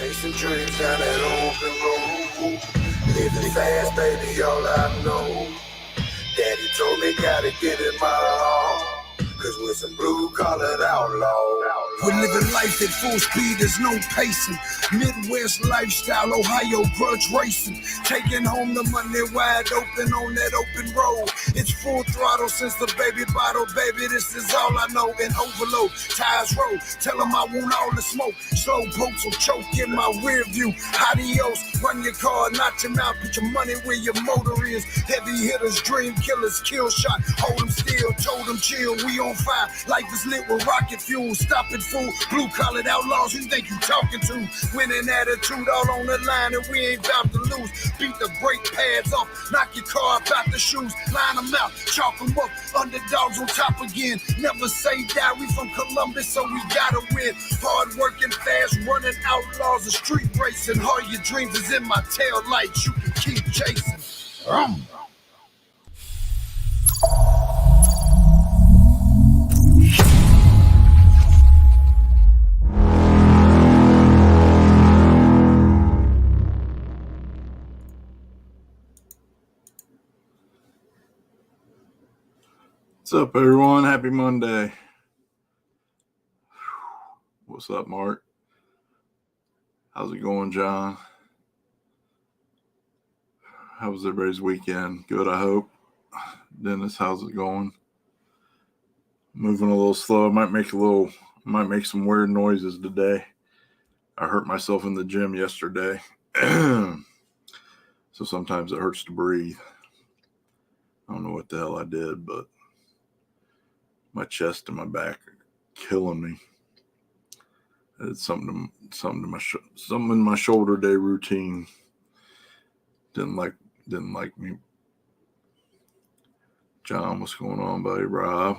Chasing dreams down that open road. Living fast, baby, all I know. Daddy told me gotta get it my all. Cause we're some blue-collared outlaws. We're living life at full speed, there's no pacing. Midwest lifestyle, Ohio grudge racing. Taking home the money wide open on that open road. It's full throttle since the baby bottle, baby, this is all I know. And overload, tires roll, tell them I want all the smoke. Slow pokes will choke in my rear view. Adios, run your car, not your mouth, put your money where your motor is. Heavy hitters, dream killers, kill shot, hold them still, told them chill, we on fire. Life is lit with rocket fuel, stop it fool. Blue-collared outlaws, who you think you talking to? Winning attitude all on the line and we ain't about to lose. Beat the brake pads off, knock your car up out the shoes. Line them out, chalk them up, underdogs on top again. Never say die, we from Columbus, so we gotta win. Hard working, fast running outlaws of street racing. All your dreams is in my tail lights, you can keep chasing. What's up, everyone? Happy Monday. What's up, Mark? How's it going, John? How was everybody's weekend? Good, I hope. Dennis, how's it going? Moving a little slow. Might make some weird noises today. I hurt myself in the gym yesterday. So sometimes it hurts to breathe. I don't know what the hell I did, but my chest and my back are killing me. It's something in my shoulder day routine. Didn't like me. John, what's going on, buddy? Rob,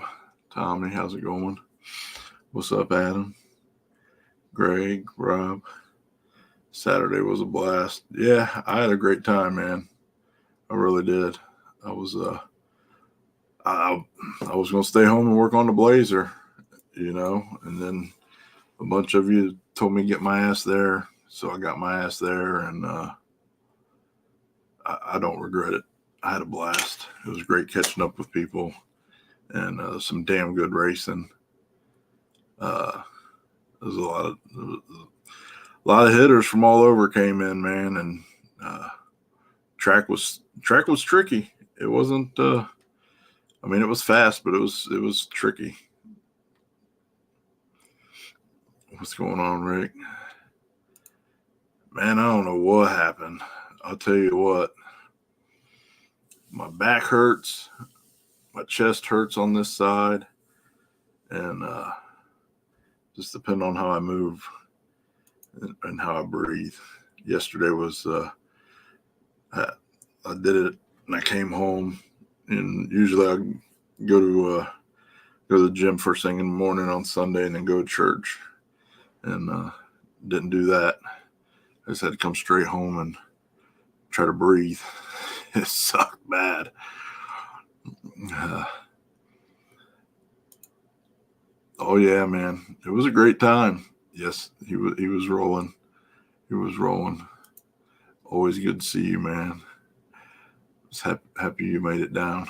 Tommy, how's it going? What's up, Adam? Greg, Rob. Saturday was a blast. Yeah, I had a great time, man. I really did. I was going to stay home and work on the Blazer, and then a bunch of you told me to get my ass there. So I got my ass there, and I don't regret it. I had a blast. It was great catching up with people and some damn good racing. There's a lot of hitters from all over came in, man, and track was tricky. It wasn't. It was fast, but it was tricky. What's going on, Rick? Man, I don't know what happened. I'll tell you what. My back hurts. My chest hurts on this side. And just depending on how I move and how I breathe. Yesterday was, I did it and I came home. And usually I go to the gym first thing in the morning on Sunday and then go to church. And didn't do that. I just had to come straight home and try to breathe. It sucked bad. Oh yeah, man. It was a great time. Yes, he was rolling. He was rolling. Always good to see you, man. Just happy you made it down.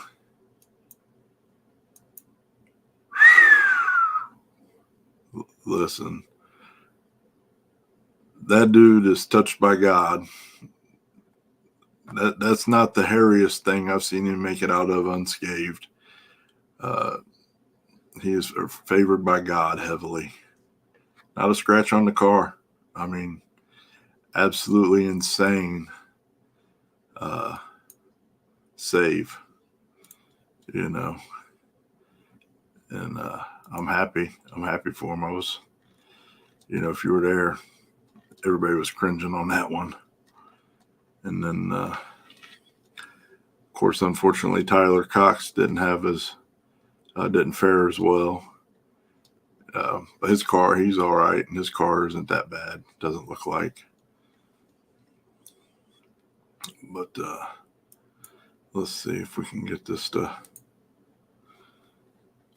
Listen, that dude is touched by God. That's not the hairiest thing I've seen him make it out of unscathed. He is favored by God heavily. Not a scratch on the car. Absolutely insane save, and I'm happy. I'm happy for him. I was, if you were there, everybody was cringing on that one. And then, of course, unfortunately, Tyler Cox didn't fare as well. But his car, he's all right, and his car isn't that bad. Doesn't look like. But let's see if we can get this to.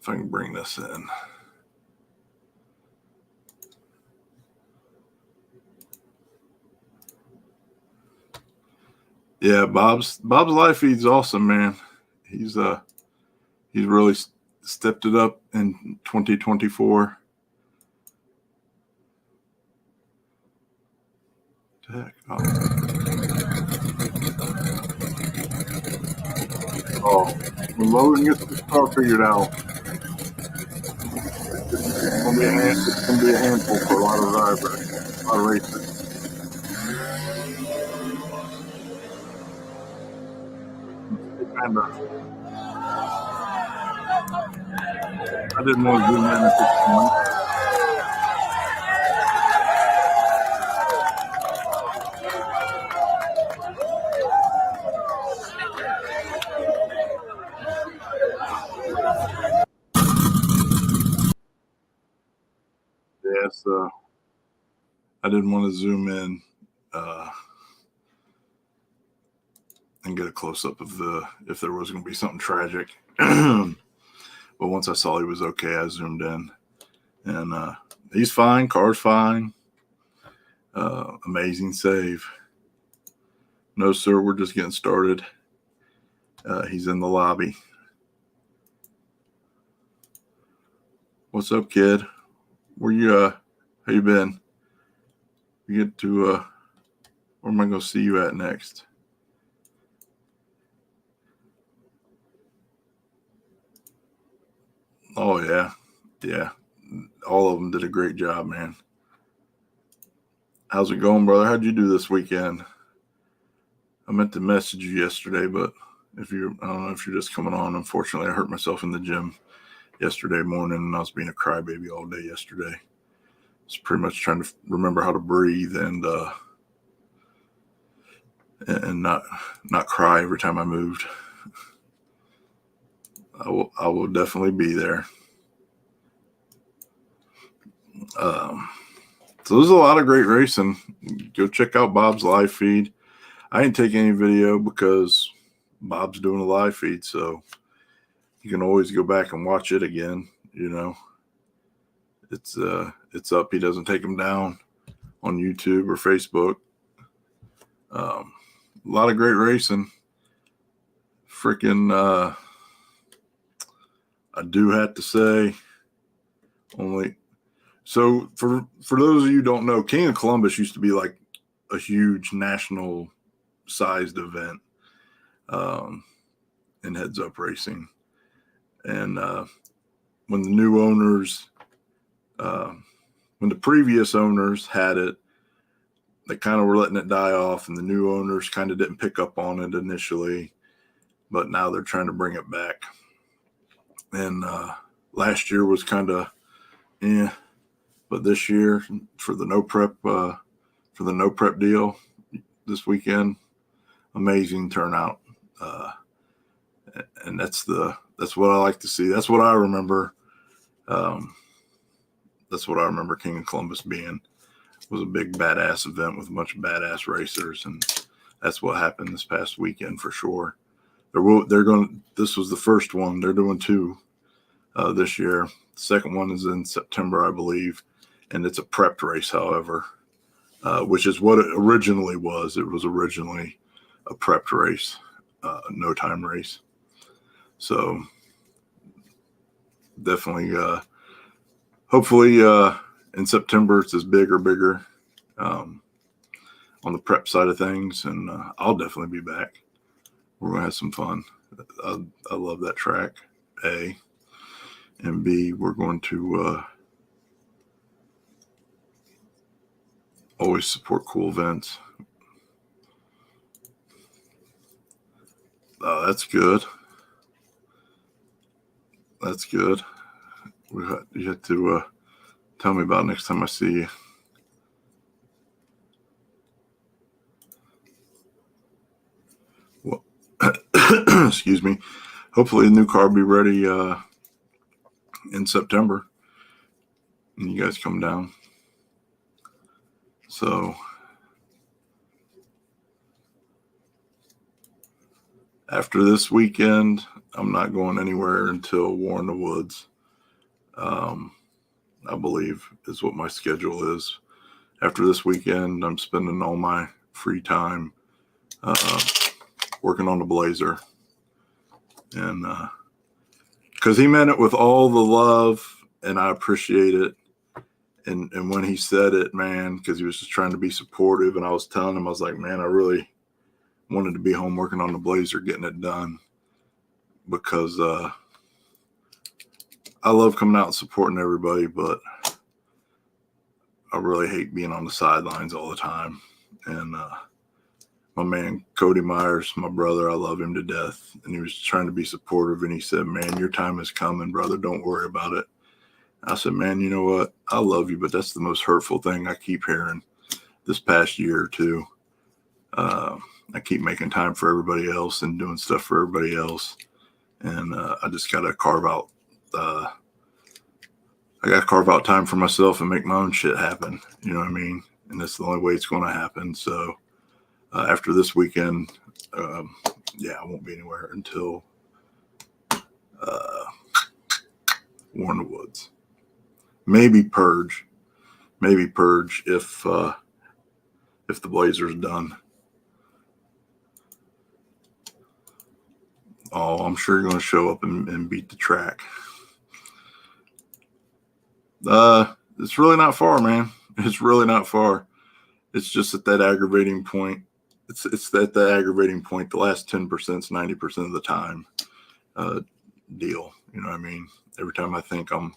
If I can bring this in. Yeah, Bob's live feed's awesome, man. He's really stepped it up in 2024. Heck, when Logan gets this car figured out, it's gonna be a handful for a lot of drivers, a lot of racers. I didn't want to zoom in at this point. Yeah, so I didn't want to zoom in and get a close up of if there was going to be something tragic. But once I saw he was okay, I zoomed in, and he's fine. Car's fine. Amazing save. No, sir, we're just getting started. He's in the lobby. What's up, kid? Where you? How you been? You get to where am I going to see you at next? Oh yeah. All of them did a great job, man. How's it going, brother? How'd you do this weekend? I meant to message you yesterday, but I don't know if you're just coming on. Unfortunately, I hurt myself in the gym yesterday morning, and I was being a crybaby all day yesterday. I was pretty much trying to remember how to breathe and not cry every time I moved. I will definitely be there. So there's a lot of great racing. Go check out Bob's live feed. I ain't taking any video because Bob's doing a live feed, so you can always go back and watch it again. You know, it's up. He doesn't take them down on YouTube or Facebook. A lot of great racing. Freaking, I do have to say, so for those of you who don't know, King of Columbus used to be like a huge national sized event in heads up racing. And when the new owners, when the previous owners had it, they kind of were letting it die off, and the new owners kind of didn't pick up on it initially, but now they're trying to bring it back. And last year was kind of, but this year for the no prep deal this weekend, amazing turnout. And that's what I like to see. That's what I remember. That's what I remember King of Columbus being. It was a big badass event with a bunch of badass racers, and that's what happened this past weekend for sure. This was the first one. They're doing two this year. The second one is in September, I believe, and it's a prepped race, however, which is what it originally was. It was originally a prepped race, no time race. So definitely, hopefully in September it's as big or bigger on the prep side of things, and I'll definitely be back. We're going to have some fun. I love that track, A. And B, we're going to always support cool events. That's good. That's good. You have to tell me about it next time I see you. Well, excuse me. Hopefully the new car will be ready in September, and you guys come down. So after this weekend, I'm not going anywhere until War in the Woods. I believe is what my schedule is. After this weekend, I'm spending all my free time working on the Blazer. And because he meant it with all the love, and I appreciate it. And when he said it, man, because he was just trying to be supportive, and I was telling him, I was like, man, I really wanted to be home working on the Blazer, getting it done, because I love coming out and supporting everybody, but I really hate being on the sidelines all the time. And my man Cody Myers, my brother, I love him to death, and he was trying to be supportive, and he said, man, your time is coming, brother, don't worry about it. I said, man, you know what, I love you, but that's the most hurtful thing I keep hearing this past year or two. I keep making time for everybody else and doing stuff for everybody else, and I just got to carve out time for myself and make my own shit happen. You know what I mean? And that's the only way it's going to happen. So after this weekend, I won't be anywhere until War in the Woods. Maybe Purge if the Blazer's done. Oh, I'm sure you're going to show up and beat the track. It's really not far, man. It's really not far. It's just at that aggravating point. It's at that aggravating point. The last 10% is 90% of the time deal. You know what I mean? Every time I think I'm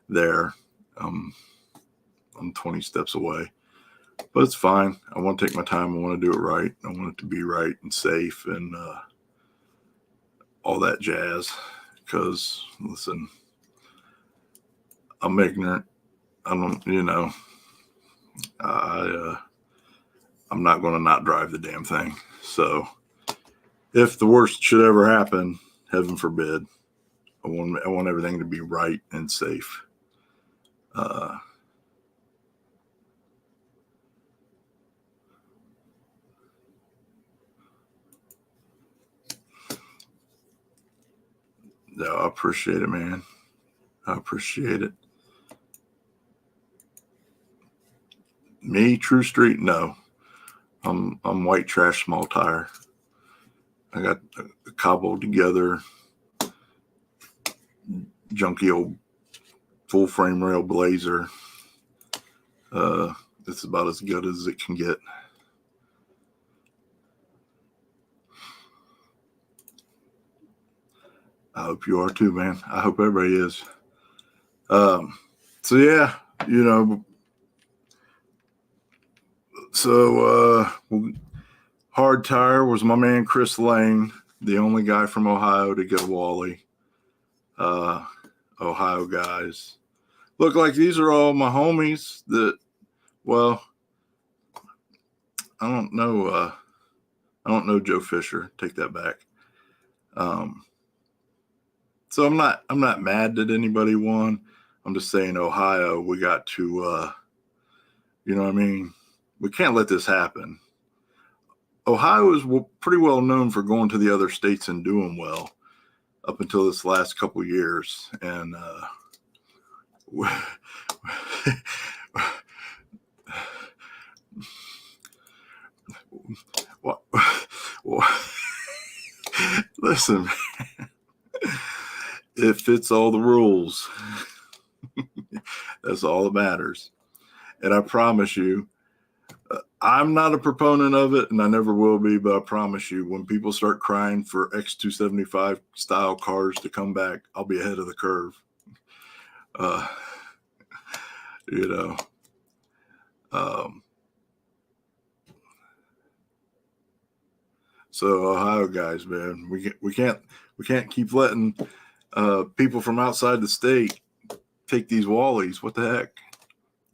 there, I'm 20 steps away. But it's fine. I want to take my time. I want to do it right. I want it to be right and safe and all that jazz. Because, listen, I'm ignorant. I'm not going to not drive the damn thing. So if the worst should ever happen, heaven forbid, I want everything to be right and safe. No, I appreciate it, man. I appreciate it. Me, True Street, no. I'm white trash, small tire. I got a cobbled together, junky old full frame rail Blazer. It's about as good as it can get. I hope you are too, man. I hope everybody is. So yeah, hard tire was my man Chris Lane, the only guy from Ohio to get a Wally. Ohio guys. Look like these are all my homies that, well, I don't know Joe Fisher. Take that back. So I'm not mad that anybody won. I'm just saying Ohio, we got to, you know what I mean? We can't let this happen. Ohio is pretty well known for going to the other states and doing well up until this last couple years. And listen, it fits all the rules. That's all that matters. And I promise you, I'm not a proponent of it, and I never will be, but I promise you, when people start crying for X275 style cars to come back, I'll be ahead of the curve. So Ohio guys, man, we can't keep letting people from outside the state take these Wallies. What the heck?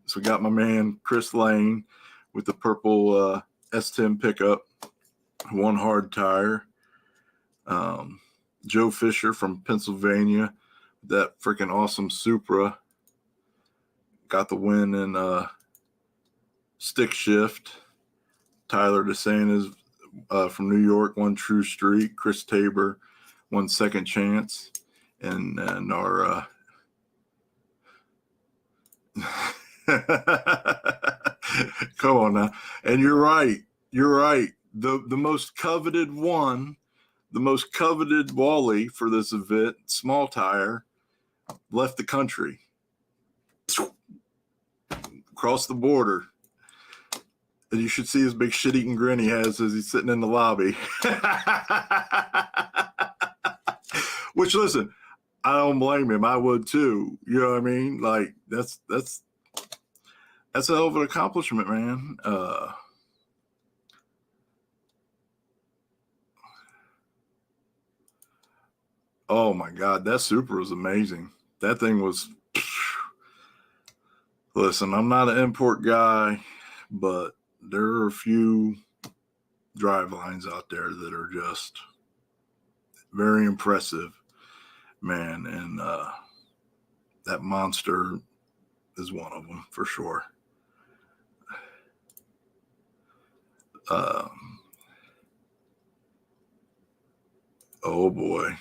So we got my man Chris Lane with the purple S10 pickup, one hard tire. Joe Fisher from Pennsylvania, that freaking awesome Supra, got the win in stick shift. Tyler DeSantis from New York won True Street. Chris Tabor won Second Chance, and our come on now. And you're right. the most coveted one, the most coveted Wally for this event, small tire, left the country. Across the border. And you should see his big shit-eating grin he has as he's sitting in the lobby. Which, listen, I don't blame him. I would too. You know what I mean? Like, that's a hell of an accomplishment, man. Oh my God, that Supra was amazing. That thing was. Listen, I'm not an import guy, but there are a few drive lines out there that are just very impressive, man. And that Monster is one of them for sure. Oh boy.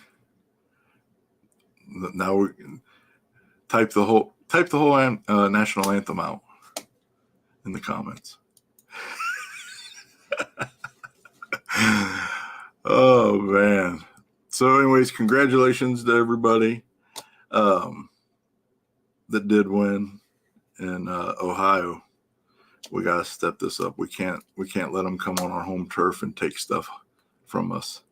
Now we can type the whole national anthem out in the comments. Oh man. So anyways, congratulations to everybody that did win in Ohio. We gotta step this up. We can't let them come on our home turf and take stuff from us.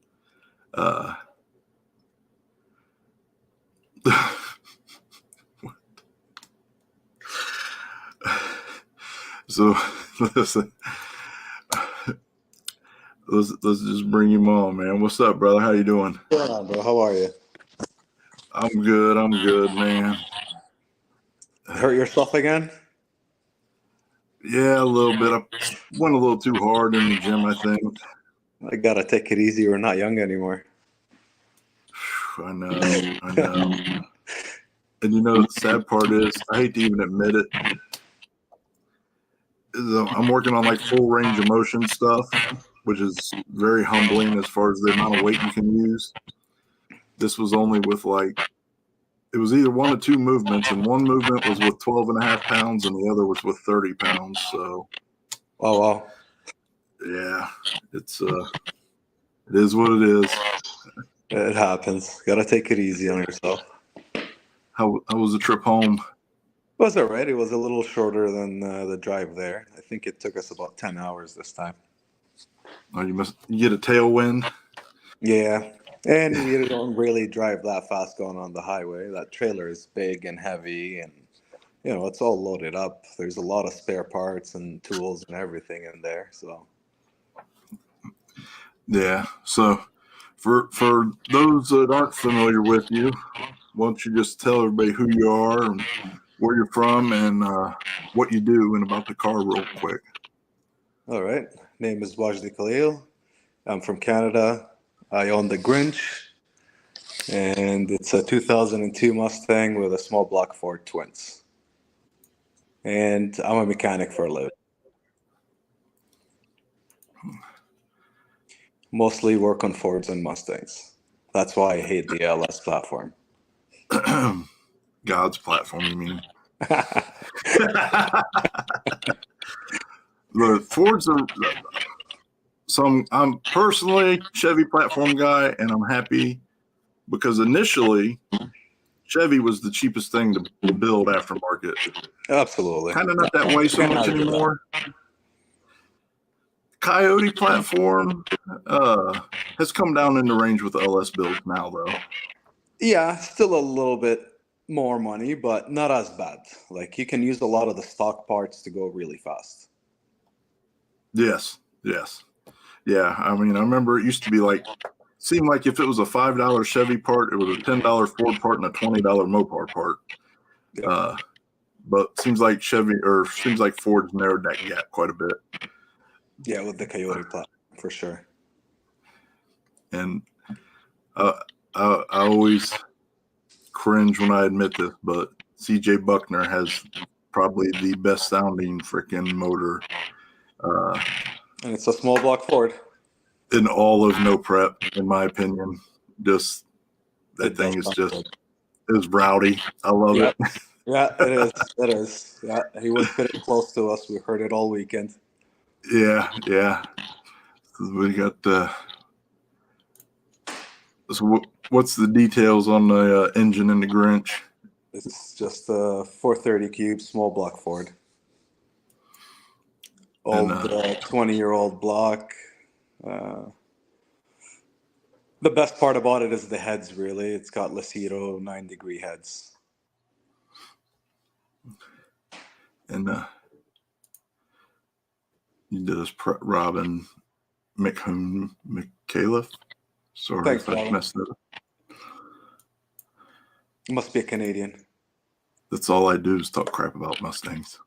So listen, let's just bring him on, man. What's up, brother? How you doing? What's going on, bro? How are you? I'm good, man. Hurt yourself again? Yeah, a little bit. I went a little too hard in the gym, I think. I gotta take it easy. We're not young anymore. I know. And you know, the sad part is, I hate to even admit it, I'm working on like full range of motion stuff, which is very humbling as far as the amount of weight you can use. This was only with like, it was either one of two movements, and one movement was with 12.5 pounds and the other was with 30 pounds. So, Oh, wow. yeah, it is what it is. It happens. Gotta take it easy on yourself. How was the trip home? It was all right. It was a little shorter than the drive there. I think it took us about 10 hours this time. Oh, you get a tailwind. Yeah. And you don't really drive that fast going on the highway. That trailer is big and heavy, and you know, it's all loaded up. There's a lot of spare parts and tools and everything in there. So Yeah. So for those that aren't familiar with you, why don't you just tell everybody who you are and where you're from and what you do and about the car real quick. all right. Name is Wajdy WK. I'm from Canada. I own the Grinch, and it's a 2002 Mustang with a small block Ford Twins. And I'm a mechanic for a living. Mostly work on Fords and Mustangs. That's why I hate the LS platform. God's platform, you mean? The Fords are. So I'm personally Chevy platform guy, and I'm happy because initially Chevy was the cheapest thing to build aftermarket. Absolutely. Kind of not that way so much anymore. Coyote platform has come down in the range with the LS builds now, though. Yeah, still a little bit more money, but not as bad. Like, you can use a lot of the stock parts to go really fast. Yes. Yeah, I mean, I remember it used to be like, seemed like if it was a $5 Chevy part, it was a $10 Ford part and a $20 Mopar part. Yeah. But seems like Ford's narrowed that gap quite a bit. Yeah, with the Coyote platform, for sure. And I always cringe when I admit this, but CJ Buckner has probably the best sounding freaking motor. And it's a small block Ford. In all of no prep, in my opinion. Just that thing is rowdy. I love it. Yeah, it is. It is. Yeah, he was pretty close to us. We heard it all weekend. Yeah. We got so what's the details on the engine in the Grinch? It's just a 430 cube small block Ford. Old 20-year-old block. The best part about it is the heads, really. It's got Lasito 9-degree heads. And you did us Robin McCaleb. Sorry Thanks, if I Robin. messed that up. Must be a Canadian. That's all I do is talk crap about Mustangs.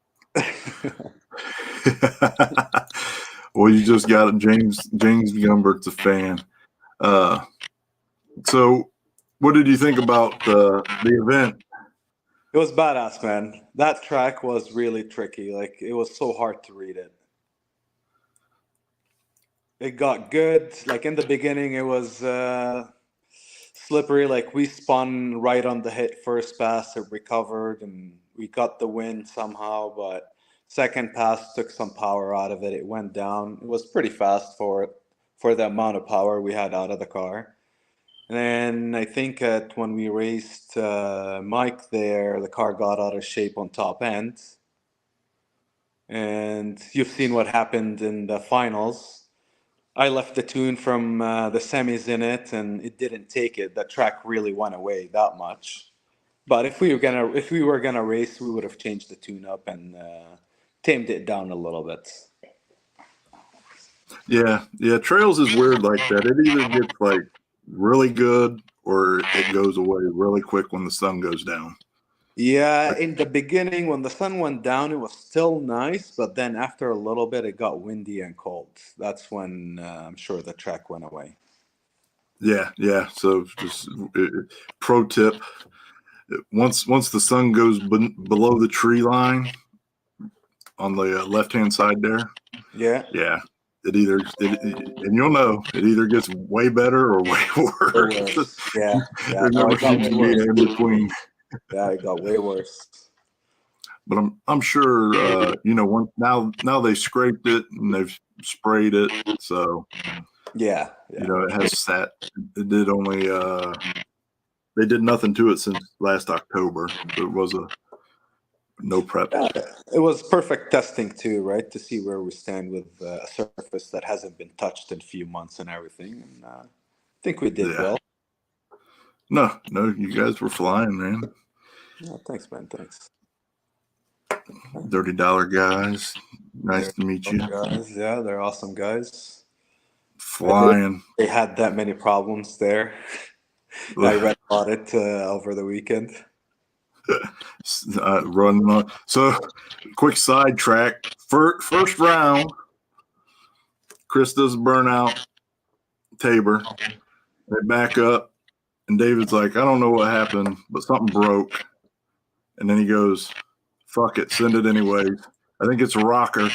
Well, you just got it. James Gumbert's a fan. So what did you think about the event? It was badass, man. That track was really tricky. Like, it was so hard to read it. It got good. Like, in the beginning, it was slippery. Like, we spun right on the hit first pass. It recovered, and we got the win somehow. But second pass took some power out of it. It went down. It was pretty fast for the amount of power we had out of the car. And then I think when we raced Mike there, the car got out of shape on top end. And you've seen what happened in the finals. I left the tune from the semis in it, and it didn't take it. The track really went away that much. But if we were gonna race, we would have changed the tune up and tamed it down a little bit. Yeah. Trails is weird like that. It either gets like really good or it goes away really quick when the sun goes down. Yeah, in the beginning, when the sun went down, it was still nice, but then after a little bit, it got windy and cold. That's when I'm sure the track went away. Yeah. So just pro tip: once the sun goes below the tree line on the left-hand side there, Yeah. It you'll know it either gets way better or way worse. Yeah. There never seems to be in between. Yeah, it got way worse. But I'm sure now they scraped it and they've sprayed it, so Yeah. it has sat. It did only they did nothing to it since last October. So it was a no prep. It was perfect testing too, right? To see where we stand with a surface that hasn't been touched in a few months and everything. And I think we did well. No, you guys were flying, man. Yeah, thanks, man. Thanks. $30 guys. Nice to meet you. Guys. Yeah, they're awesome guys. Flying. They had that many problems there. I read about it over the weekend. Running on. So, quick sidetrack. First round, Chris does a burnout. Tabor. They back up, and David's like, I don't know what happened, but something broke. And then he goes, fuck it, send it anyways. I think it's a rocker.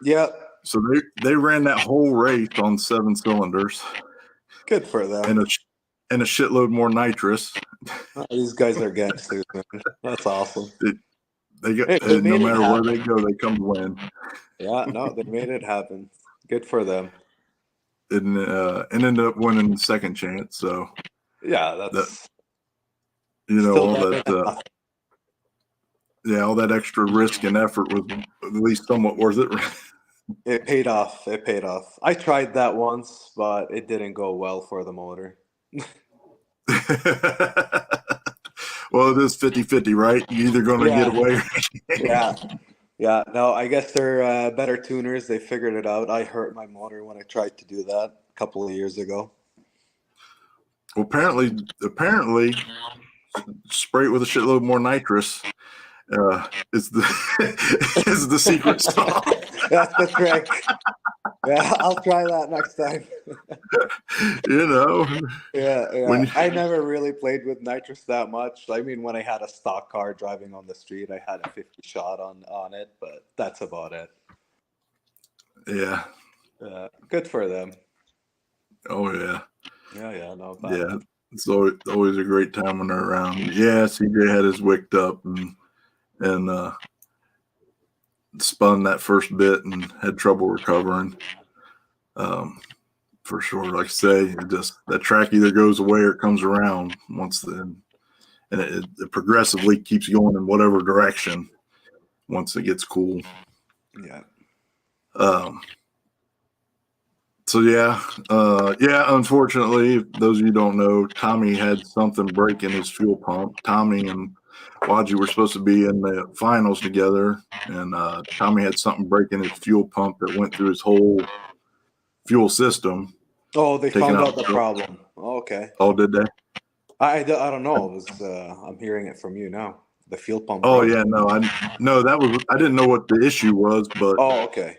Yep. So they ran that whole race on 7 cylinders. Good for them. And a shitload more nitrous. These guys are gangsters, man. That's awesome. They no matter where they go, they come to win. Yeah, no, they made it happen. Good for them. And ended up winning the second chance. So yeah, that's all that. All that extra risk and effort was at least somewhat worth it. It paid off. I tried that once, but it didn't go well for the motor. Well, it is 50-50, right? You're either going to get away. Yeah. No, I guess they're better tuners. They figured it out. I hurt my motor when I tried to do that a couple of years ago. Well, apparently, spray it with a shitload more nitrous is the secret sauce. That's the trick. Yeah, I'll try that next time. Yeah. I never really played with nitrous that much. I mean, when I had a stock car driving on the street, I had a 50 shot on it, but that's about it. Yeah. Good for them. Oh, yeah. Yeah, no. Yeah, it's always a great time when they're around. Yeah, CJ had his wicked up and spun that first bit and had trouble recovering. for sure. Like I say, that track either goes away or comes around and it progressively keeps going in whatever direction once it gets cool. Yeah. So yeah. Unfortunately, those of you who don't know, Tommy had something break in his fuel pump. Tommy and Wajdy were supposed to be in the finals together, and Tommy had something break in his fuel pump that went through his whole fuel system. Oh, they taking found out out the problem. Oh, okay. Oh, did they? I don't know. It was, I'm hearing it from you now. The fuel pump. Oh problem. yeah, I didn't know what the issue was, but Oh, okay.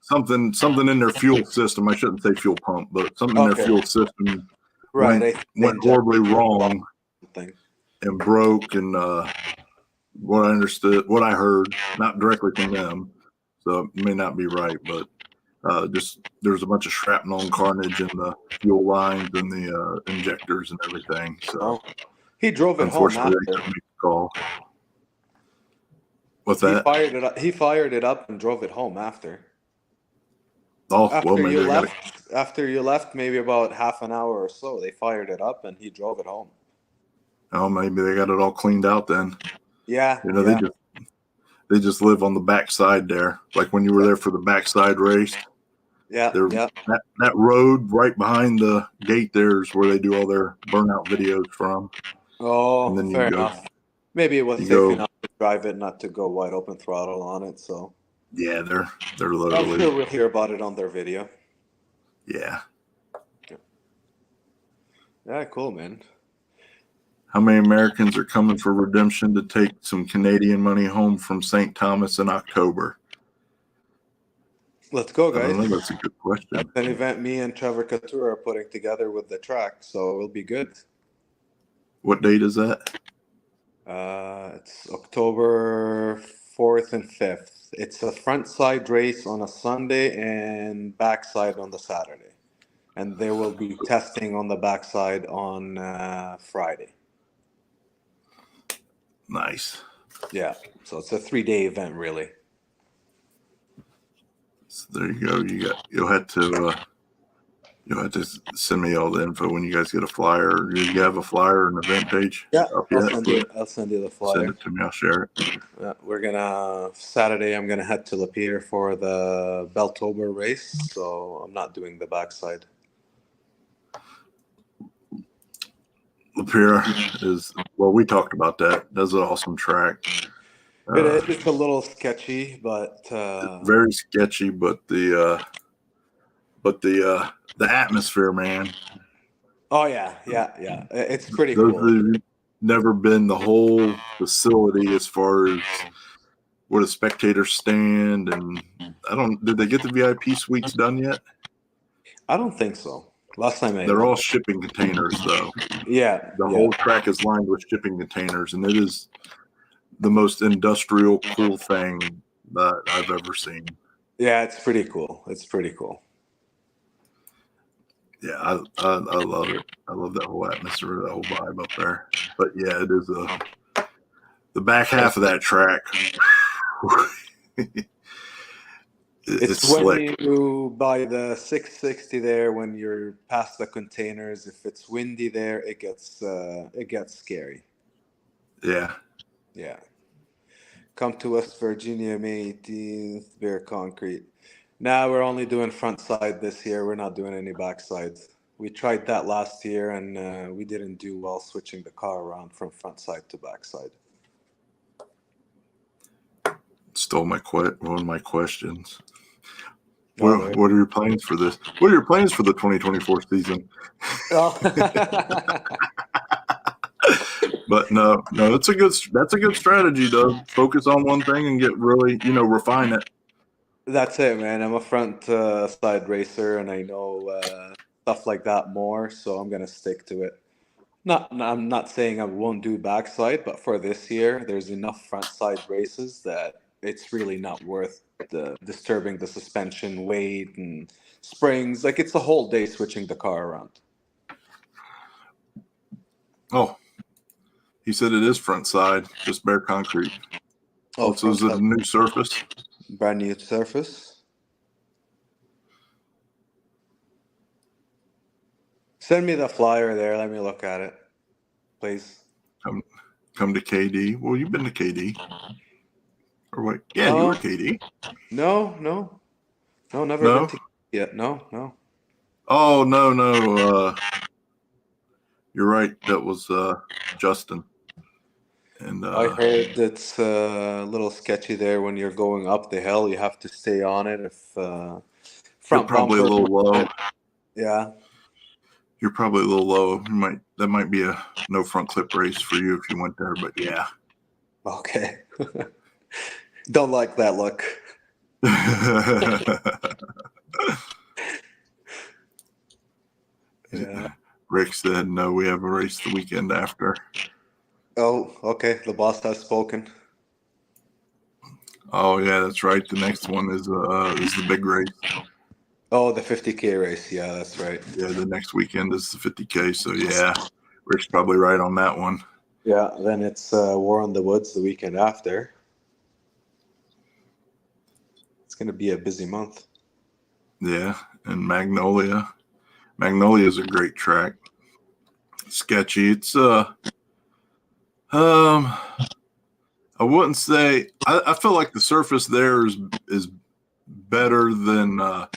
something in their fuel system. I shouldn't say fuel pump, but something in their Okay. fuel system Right. went horribly wrong Thing. and broke. And what I heard, not directly from them, so it may not be right, but just there's a bunch of shrapnel and carnage in the fuel lines and the injectors and everything. So he drove it home unfortunately, after. I couldn't make the call. What's He that? fired it up. He fired it up and drove it home after. Oh, After well, maybe you I got it. after you left, maybe about half an hour or so, they fired it up and he drove it home. Oh, maybe they got it all cleaned out then. Yeah. You know, yeah. they just live on the backside there. Like when you were there for the backside race. Yeah. That road right behind the gate there is where they do all their burnout videos from. Oh, And then fair enough. Maybe it was safe enough to drive it, not to go wide open throttle on it. So yeah, they're I'm literally. sure we'll hear about it on their video. Yeah. Yeah, cool, man. How many Americans are coming for redemption to take some Canadian money home from St. Thomas in October? Let's go, I guys. don't know. That's a good question. That's an event me and Trevor Couture are putting together with the track, so it'll be good. What date is that? It's October 4th and 5th. It's a front side race on a Sunday and backside on the Saturday. And there will be testing on the backside on Friday. Nice. Yeah, so it's a 3-day event, really. So there you go. You'll have to send me all the info when you guys get a flyer. You have a flyer or an event page? Yeah, Up I'll yet? send you the flyer. Send it to me. I'll share it. Yeah, Saturday I'm gonna head to Lapeer for the Beltober race, so I'm not doing the backside. Lapeer we talked about that. That's an awesome track. It's a little sketchy, but very sketchy, but the atmosphere, man. Oh yeah, it's pretty Those cool. who've never been the whole facility as far as where the spectators stand, and did they get the VIP suites done yet? I don't think so. Last time They're all shipping containers, though. Yeah. The whole track is lined with shipping containers, and it is the most industrial, cool thing that I've ever seen. Yeah, it's pretty cool. Yeah, I love it. I love that whole atmosphere, that whole vibe up there. But yeah, it is the back half of that track. It's when slick. you buy the 660 there, when you're past the containers, if it's windy there, it gets scary. Yeah. Yeah. Come to West Virginia, May 18th, Bear Concrete. Now we're only doing front side this year. We're not doing any backside. We tried that last year, and we didn't do well switching the car around from front side to backside. Stole one of my questions. Oh, what are your plans for this? What are your plans for the 2024 season? Oh. But no, that's a good strategy, though. Focus on one thing and get really, refine it. That's it, man. I'm a front side racer, and I know stuff like that more, so I'm gonna stick to it. I'm not saying I won't do backside, but for this year, there's enough front side races that it's really not worth disturbing the suspension weight and springs. Like, it's a whole day switching the car around. Oh, he said it is front side, just bare concrete. Oh, so is it a new surface? Brand new surface. Send me the flyer there. Let me look at it, please. Come to KD. Well, you've been to KD. Or wait, yeah, you were KD. No, never been No. to yet. No. Oh no. You're right. That was Justin. And I heard it's a little sketchy there when you're going up the hill. You have to stay on it if you're front probably a bumper. little low. Yeah. You're probably a little low. That might be a no front clip race for you if you went there. But yeah. Okay. Don't like that look. Yeah. Rick said no. We have a race the weekend after. Oh, okay. The boss has spoken. Oh yeah, that's right. The next one is the big race. Oh, the 50K race. Yeah, that's right. Yeah, the next weekend is the 50K. So yeah, Rick's probably right on that one. Yeah. Then it's War on the Woods the weekend after. It's going to be a busy month. Yeah, and Magnolia. Magnolia is a great track. Sketchy. It's I wouldn't say I feel like the surface there is better than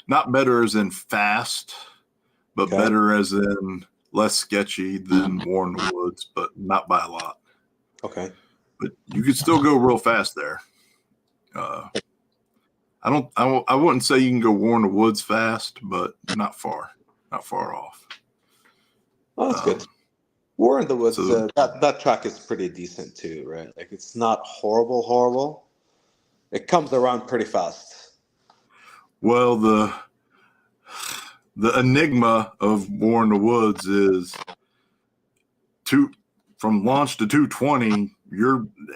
not better as in fast, but Okay. better as in less sketchy than War in the Woods, but not by a lot. Okay. But you could still go real fast there. I wouldn't say you can go War in the Woods fast, but not far off. Oh, that's good. War in the Woods, So, that track is pretty decent too, right? Like it's not horrible. It comes around pretty fast. well, the enigma of War in the Woods is from launch to 220,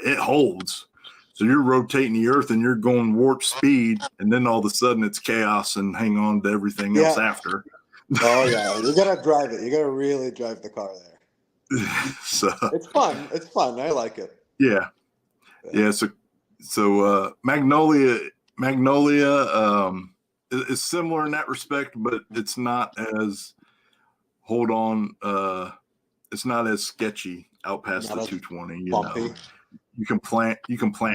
it holds. So you're rotating the earth and you're going warp speed, and then all of a sudden it's chaos and hang on to everything else after. Oh yeah, you gotta drive it. You gotta really drive the car there. So it's fun. It's fun. I like it. Yeah. So Magnolia is similar in that respect, but it's not as it's not as sketchy out past Not the as 220. You bumpy. know, you can plant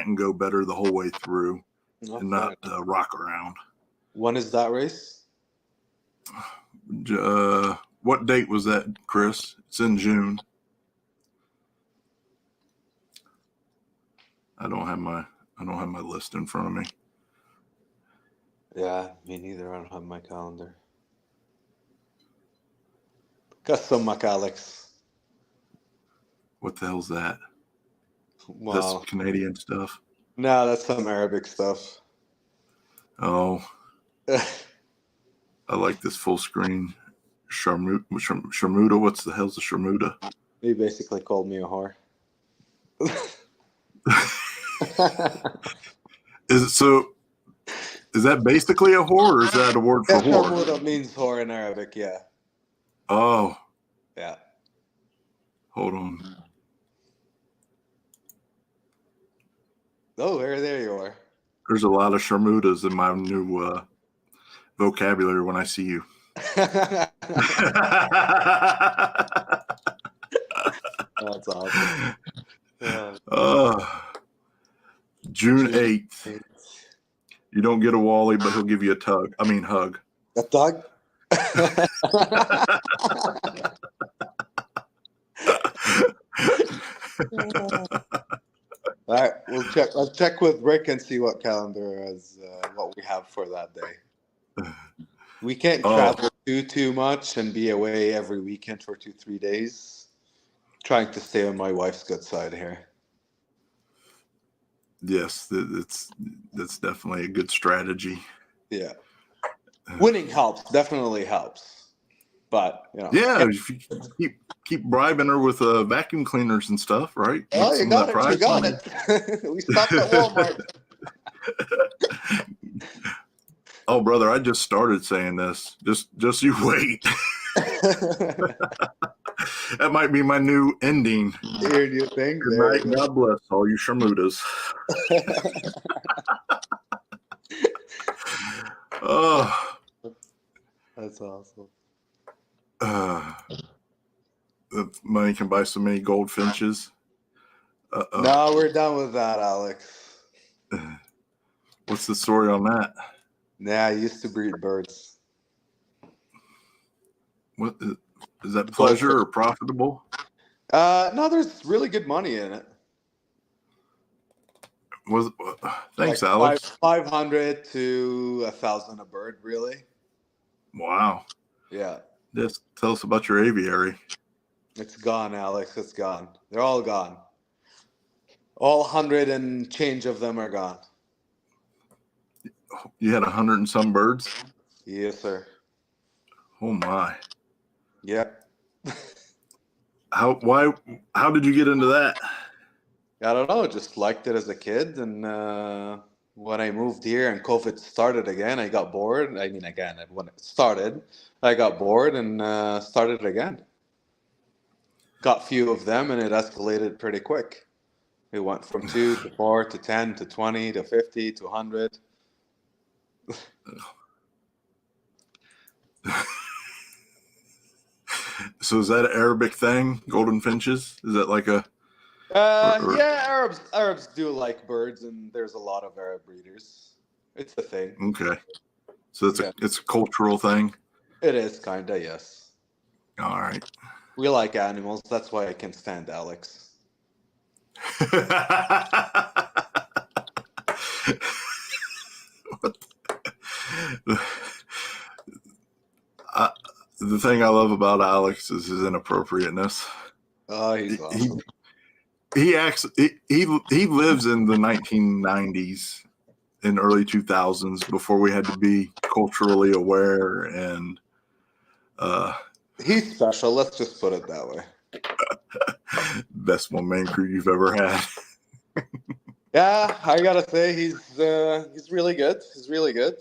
and go better the whole way through, and not rock around. When is that race? What date was that, Chris? It's in June. I don't have my list in front of me. Yeah, me neither. I don't have my calendar. Got some Alex. What the hell's that? Wow. That's Canadian stuff. No, that's some Arabic stuff. Oh, I like this full screen. Sharmuda. What's the hell's a Sharmuda? He basically called me a whore. Is that basically a whore, or is that a word for whore? Sharmuda means whore in Arabic, yeah. Oh. Yeah. Hold on. Oh, there you are. There's a lot of Sharmudas in my new vocabulary when I see you. That's awesome. Yeah. June 8th. You don't get a Wally, but he'll give you a hug. A dog? All right, I'll check with Rick and see what calendar is what we have for that day. We can't travel too much and be away every weekend for 2-3 days. Trying to stay on my wife's good side here. Yes, that's definitely a good strategy. Yeah, winning definitely helps, but you know. Yeah, if you keep bribing her with vacuum cleaners and stuff, right? Oh, you got it. We stopped at Walmart. Oh, brother, I just started saying this. Just you wait. That might be my new ending. Your new thing. Good night. God bless all you Sharmudas. Oh, that's awesome. the money can buy so many goldfinches. No, we're done with that, Alex. What's the story on that? Yeah, I used to breed birds. What is that? Pleasure or profitable? No, there's really good money in it. Thanks, Like Alex. 500 to 1,000 a bird, really. Wow. Yeah. Just tell us about your aviary. It's gone, Alex. It's gone. They're all gone. All 100 and change of them are gone. You had 100 and some birds? Yes, sir. Oh my. Yep. How did you get into that? I don't know. Just liked it as a kid, and when I moved here and COVID started again, I got bored. I mean, again, when it started, I got bored and started again. Got few of them, and it escalated pretty quick. It went from 2 to 4 to 10 to 20 to 50 to 100. So is that an Arabic thing? Golden finches? Is that like a? Yeah, Arabs do like birds, and there's a lot of Arab breeders. It's a thing. Okay. So it's a cultural thing. It is kinda, yes. All right. We like animals. That's why I can stand Alex. The thing I love about Alex is his inappropriateness. Oh, he's awesome. He lives in the 1990s and early 2000s before we had to be culturally aware and He's special. Let's just put it that way. best one-man crew you've ever had. Yeah, I gotta say he's really good. He's really good.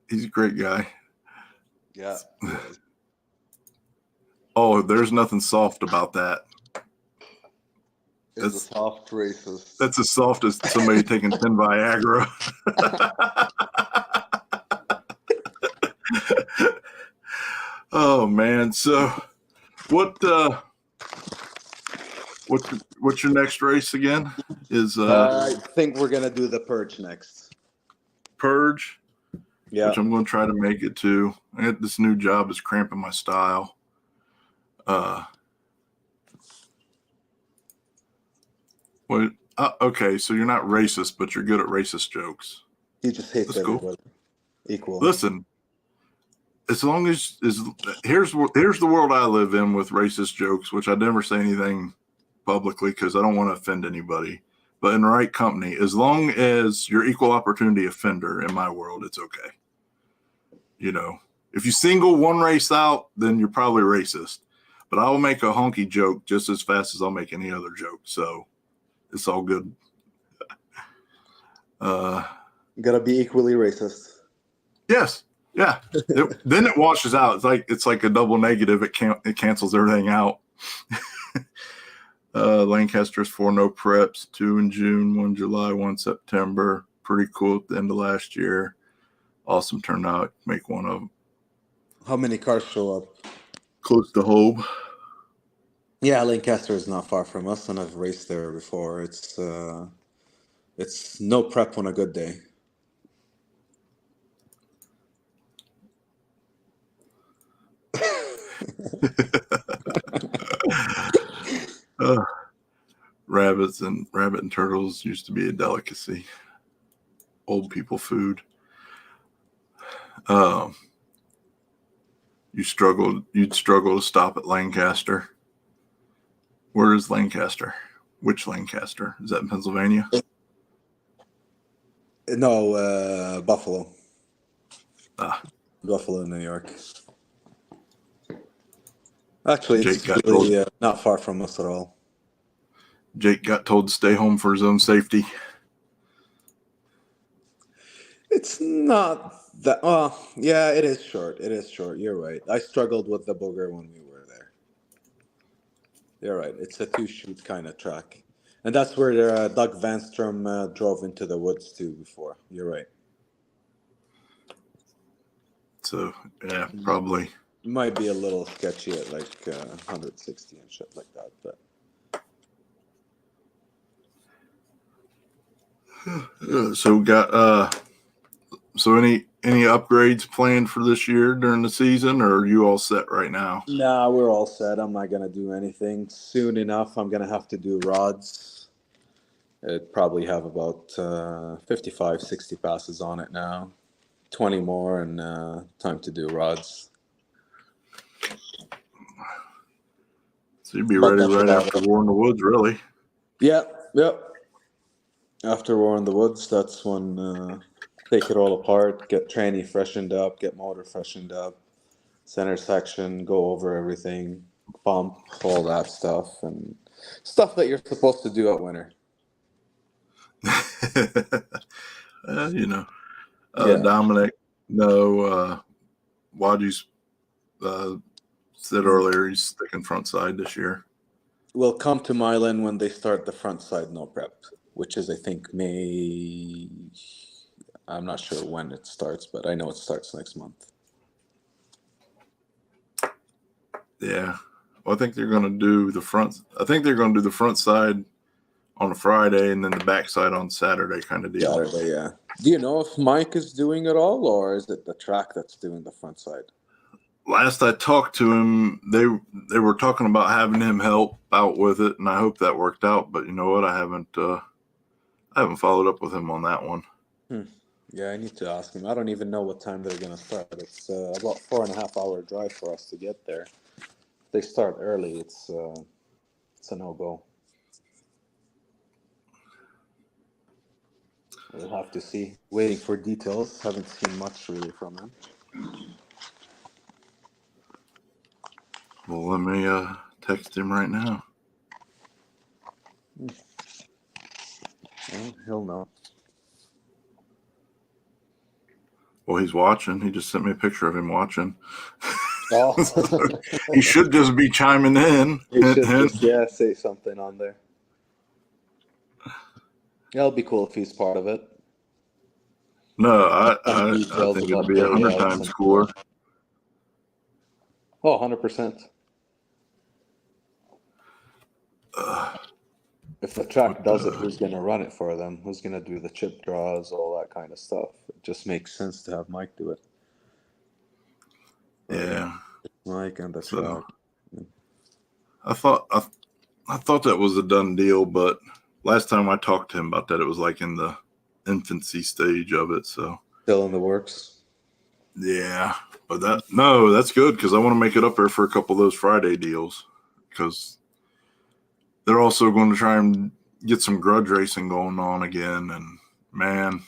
He's a great guy. Yeah. Oh, there's nothing soft about that. He's a soft racist. That's as soft as somebody taking 10 Viagra. Oh man! So, what's your next race again? I think we're gonna do the Purge next. Purge. Yeah. Which I'm going to try to make it to. This new job is cramping my style. Okay, so you're not racist, but you're good at racist jokes. He just hates That's everybody. Cool. Equal. Listen, as long as here's the world I live in with racist jokes, which I never say anything publicly because I don't want to offend anybody. But in the right company, as long as you're equal opportunity offender in my world, it's okay. You know, if you single one race out, then you're probably racist. But I will make a honky joke just as fast as I'll make any other joke. So it's all good. Gotta be equally racist. Yes. Yeah. Then it washes out. It's like a double negative. It cancels everything out. Lancaster's 4 no preps, 2 in June, 1 July, 1 September. Pretty cool at the end of last year. Awesome turnout. Make one of them. How many cars show up? Close to home. Yeah, Lancaster is not far from us, and I've raced there before. It's no prep on a good day. Rabbit and turtles used to be a delicacy. Old people food. You'd struggle to stop at Lancaster. Where is Lancaster? Which Lancaster? Is that in Pennsylvania? No, Buffalo. Buffalo, New York. Actually, it's really not far from us at all. Jake got told to stay home for his own safety. It's not that. Yeah, it is short. It is short. You're right. I struggled with the booger when we were there. You're right. It's a 2-shoot kind of track. And that's where Doug Vanstrom drove into the woods too before. You're right. So, yeah, probably Might be a little sketchy at like 160 and shit like that, but So got so any upgrades planned for this year during the season, or are you all set right now? nah, we're all set. I'm not gonna do anything soon enough. I'm gonna have to do rods. It probably have about 55, 60 passes on it now. 20 more and time to do rods. So you'd be But ready that's right about after it. War in the Woods, really. Yep. After War in the Woods, that's when take it all apart, get tranny freshened up, get motor freshened up, center section, go over everything, pump, all that stuff, and stuff that you're supposed to do at winter. You know, Yeah. Dominic, no, Waddy's said earlier he's sticking front side this year. We'll come to Milan when they start the front side no prep, which is I think May. I'm not sure when it starts, but I know it starts next month. Yeah. Well, I think they're going to do the front. I think they're going to do the front side on a Friday and then the back side on Saturday, kind of deal. Saturday, yeah. Do you know if Mike is doing it all, or is it the track that's doing the front side? Last I talked to him, they were talking about having him help out with it, and I hope that worked out. But you know what? I haven't followed up with him on that one. Yeah, I need to ask him. I don't even know what time they're gonna start. It's about 4.5 hour drive for us to get there. If they start early, it's a no go. We'll have to see. Waiting for details. Haven't seen much really from him. Well, let me text him right now. Well, he'll know. Well, he's watching. He just sent me a picture of him watching. Oh. He should just be chiming in. He should just, say something on there. It'll be cool if he's part of it. No, I Details think about it'd be 100 payouts times and cooler. stuff. Oh, 100%. If the track does it, who's going to run it for them? Who's going to do the chip draws, all that kind of stuff? It just makes sense to have Mike do it. Yeah. Mike and the So, track. I thought that was a done deal, but last time I talked to him about that, it was like in the infancy stage of it. So Still in the works. yeah, but that's good because I want to make it up there for a couple of those Friday deals because they're also going to try and get some grudge racing going on again. And man,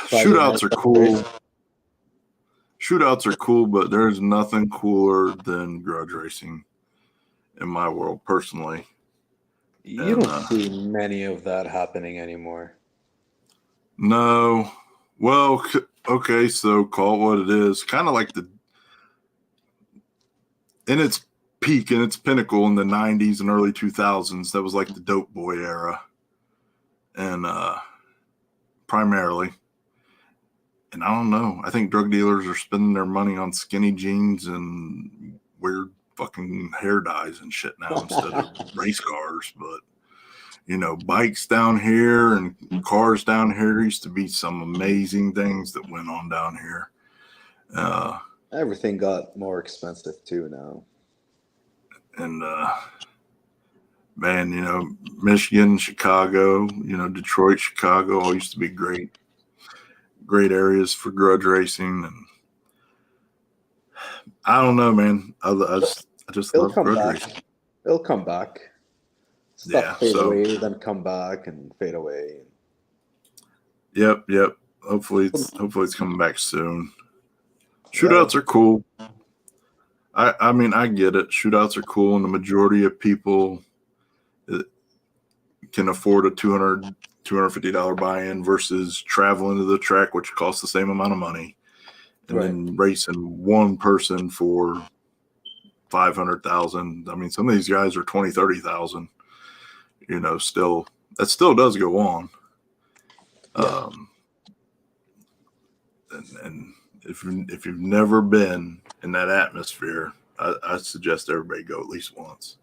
shootouts are cool. Shootouts are cool, but there's nothing cooler than grudge racing in my world personally. You don't see many of that happening anymore. No. Well, okay, so call it what it is. Kind of like in its peak, in its pinnacle in the 90s and early 2000s, that was like the dope boy era. And primarily. And I don't know. I think drug dealers are spending their money on skinny jeans and weird fucking hair dyes and shit now instead of race cars. But, you know, bikes down here and cars down here, there used to be some amazing things that went on down here. Everything got more expensive too now. And, man, you know, Michigan, Chicago, you know, Detroit, Chicago all used to be great areas for grudge racing. And I don't know, man. I just love grudge racing. It'll come back. Stuff fade away, then come back and fade away. Yep. Hopefully it's coming back soon. Shootouts are cool. I mean, I get it. Shootouts are cool, and the majority of people can afford a $250 buy-in versus traveling to the track, which costs the same amount of money, and then racing one person for $500,000. I mean, some of these guys are $20,000-$30,000. You know, that still does go on. Yeah. And if you've never been in that atmosphere, I suggest everybody go at least once.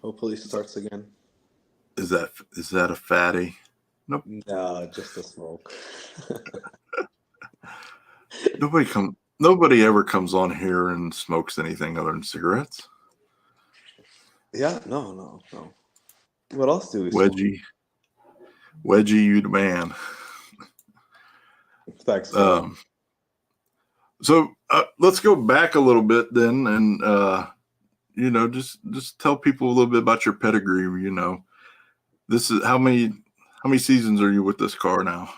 Hopefully, starts again. Is that a fatty? Nope. No, just a smoke. Nobody ever comes on here and smokes anything other than cigarettes. Yeah, no. What else do we smoke? Wedgie, you the man. Thanks. So let's go back a little bit then, and just tell people a little bit about your pedigree. You know, this is how many seasons are you with this car now?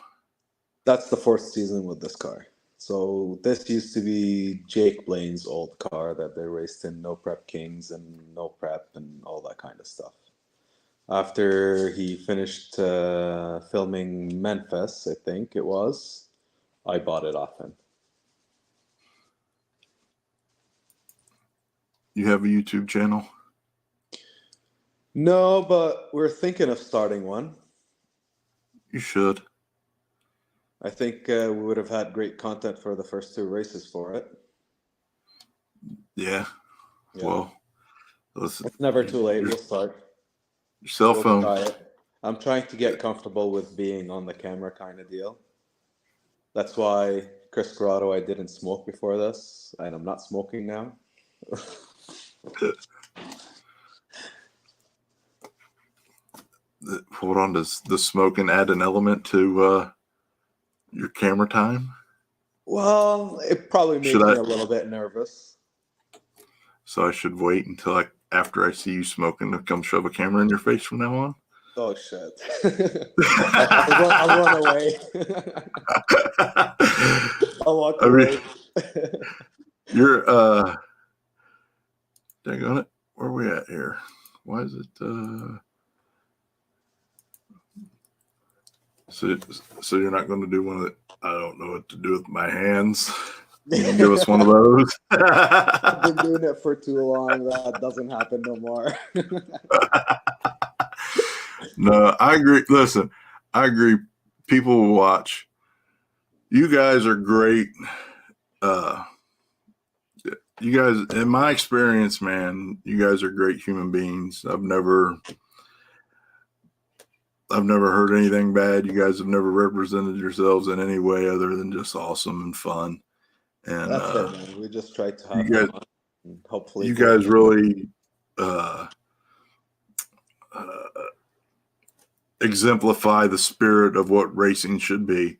That's the 4th season with this car. So this used to be Jake Blaine's old car that they raced in No Prep Kings and No Prep and all that kind of stuff. After he finished filming Memphis, I think it was, I bought it off him. You have a YouTube channel? No, but we're thinking of starting one. You should. I think we would have had great content for the first 2 races for it. Yeah. Well, listen. It's never too late. We'll start. Your cell phone. Try it. I'm trying to get comfortable with being on the camera kind of deal. That's why, Chris Corrado, I didn't smoke before this, and I'm not smoking now. Hold on, does the smoking add an element to your camera time? Well, it probably makes me a little bit nervous. So I should wait until after I see you smoking to come shove a camera in your face from now on? Oh, shit. I'll run away. I'll walk away. You're, dang on it. Where are we at here? Why is it, So you're not going to do one of the, I don't know what to do with my hands. You can give us one of those. I've been doing it for too long. That doesn't happen no more. No, I agree. Listen, I agree. People will watch. You guys are great. You guys, in my experience, man, you guys are great human beings. I've never heard anything bad. You guys have never represented yourselves in any way other than just awesome and fun. And that's it, man. We just try to have fun. And hopefully, you guys really exemplify the spirit of what racing should be.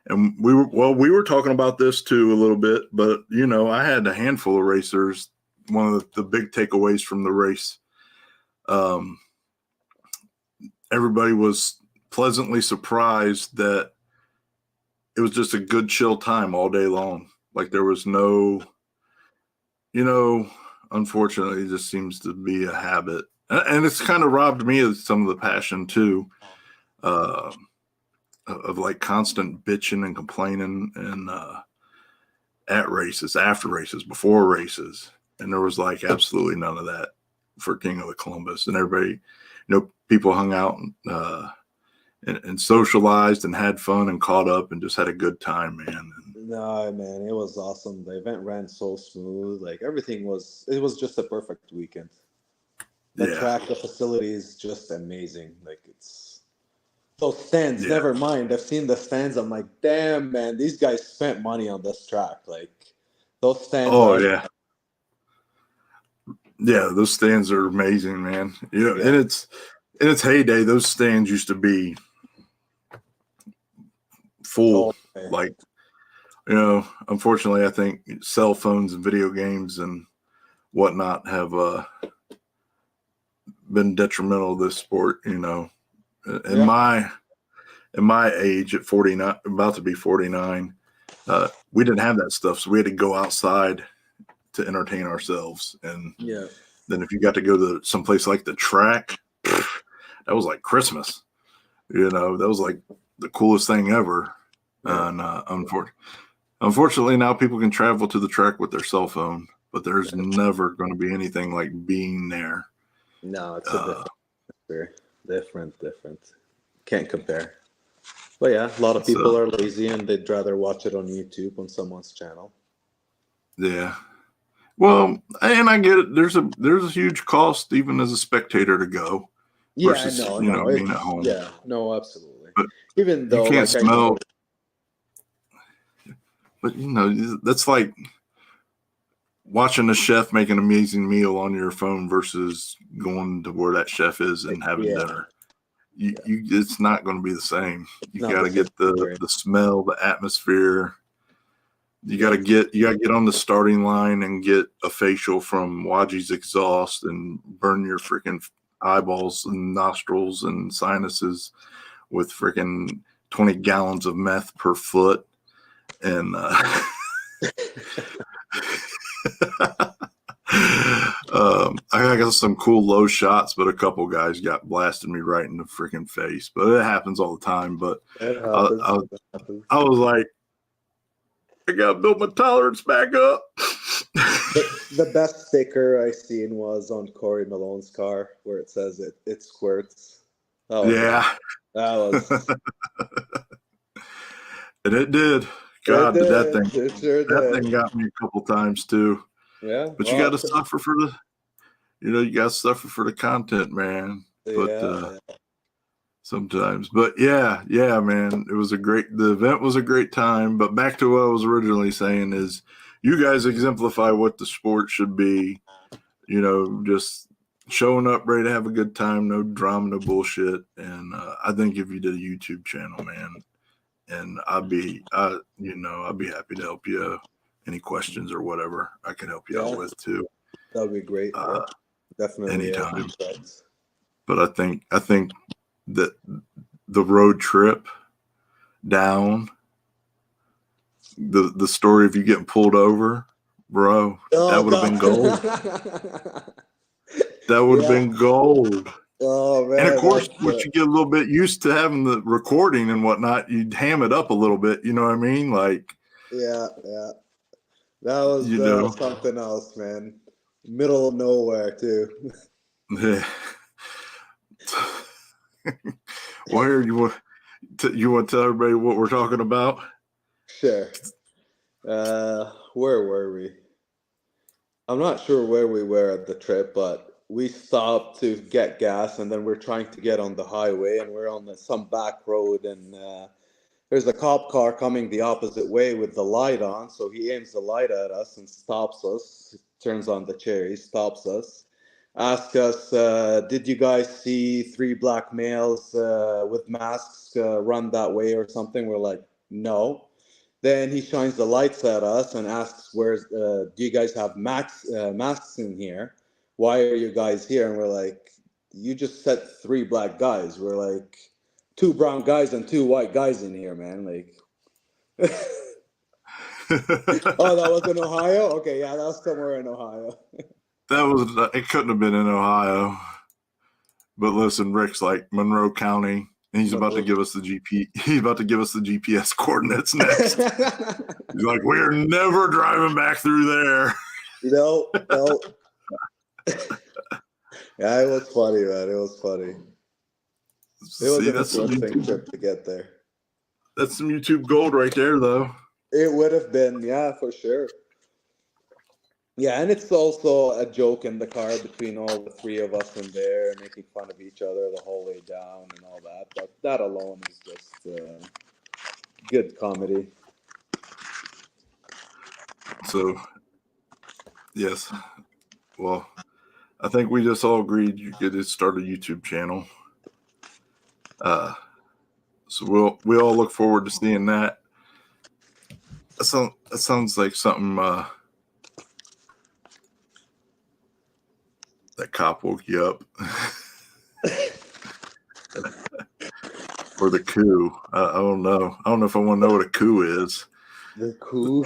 And we were talking about this too a little bit, but I had a handful of racers. One of the big takeaways from the race, everybody was pleasantly surprised that it was just a good chill time all day long. Like there was no, unfortunately, it just seems to be a habit. And it's kind of robbed me of some of the passion too, of like constant bitching and complaining and at races, after races, before races. And there was like absolutely none of that for King of the Columbus. And everybody, people hung out and socialized and had fun and caught up and just had a good time, man. No, man, it was awesome. The event ran so smooth. Like everything it was just a perfect weekend. The track, the facility is just amazing. Like it's those stands, never mind. I've seen the stands. I'm like, damn, man, these guys spent money on this track. Like those stands. Oh, yeah. Yeah, those stands are amazing, man. In its heyday, those stands used to be full. Like, unfortunately, I think cell phones and video games and whatnot have been detrimental to this sport. In my age at 49, about to be 49, we didn't have that stuff, so we had to go outside to entertain ourselves. And then if you got to go to someplace like the track, that was like Christmas. That was like the coolest thing ever. And unfortunately, now people can travel to the track with their cell phone, but there's never going to be anything like being there. No, it's a different. Can't compare. But yeah, a lot of people So are lazy and they'd rather watch it on YouTube on someone's channel. yeah. Well, and I get it. There's a huge cost even as a spectator to go Yeah, versus no, being at it's home. yeah, no, absolutely. But Even you though, can't like, I know, smell. But that's like watching a chef make an amazing meal on your phone versus going to where that chef is and having yeah, dinner. It's not going to be the same. You not got the to same get the experience. smell, the atmosphere. You got Yeah, to get on the starting line and get a facial from Wajdy's exhaust and burn your freaking eyeballs and nostrils and sinuses with freaking 20 gallons of meth per foot. And I got some cool low shots, but a couple guys got blasted me right in the freaking face. But it happens all the time. But it I, happens. I, It happens. I was like, I got to build my tolerance back up. The best sticker I seen was on Corey Malone's car where it says it squirts. That was Yeah. that was And it did. it God, did did. It sure that did. thing got me a couple times too. Yeah. But you got to suffer for you got to suffer for the content, man. But Yeah. sometimes, but yeah, man, the event was a great time. But back to what I was originally saying is, you guys exemplify what the sport should be. Just showing up, ready to have a good time, no drama, no bullshit. And I think if you did a YouTube channel, man, and I'd be happy to help you. Any questions or whatever I can help you out with too. That would be great. Yeah. Definitely. Anytime. But I think that the road trip down, the story of you getting pulled over, bro, that would have been gold. That would have been gold. Oh man! And of course, once you get a little bit used to having the recording and whatnot, you'd ham it up a little bit. You know what I mean? Like, yeah. That was something else, man. Middle of nowhere too. Well, here you want to tell everybody what we're talking about? Sure. Where were we? I'm not sure where we were at the trip, but we stopped to get gas, and then we're trying to get on the highway, and we're on some back road, and there's a cop car coming the opposite way with the light on, so he aims the light at us and stops us, turns on the cherry, stops us, asks us, did you guys see 3 black males with masks run that way or something? We're like, no. Then he shines the lights at us and asks, "Where's? Do you guys have masks in here? Why are you guys here?" And we're like, "You just said 3 black guys." We're like, 2 brown guys and 2 white guys in here, man. Like, oh, that was in Ohio? Okay, yeah, that was somewhere in Ohio. It couldn't have been in Ohio. But listen, Rick's like Monroe County. And he's about to give us the GPS coordinates next. He's like, we're never driving back through there. No. Yeah, it was funny, man. It was funny. It was an interesting trip to get there. That's some YouTube gold right there, though. It would have been, yeah, for sure. Yeah, and it's also a joke in the car between all the 3 of us in there, making fun of each other the whole way down and all that. But that alone is just good comedy. So, yes. Well, I think we just all agreed you could start a YouTube channel. So we all look forward to seeing that. That sounds like something that cop woke you up. Or the coup. I don't know. I don't know if I want to know what a coup is. The coup?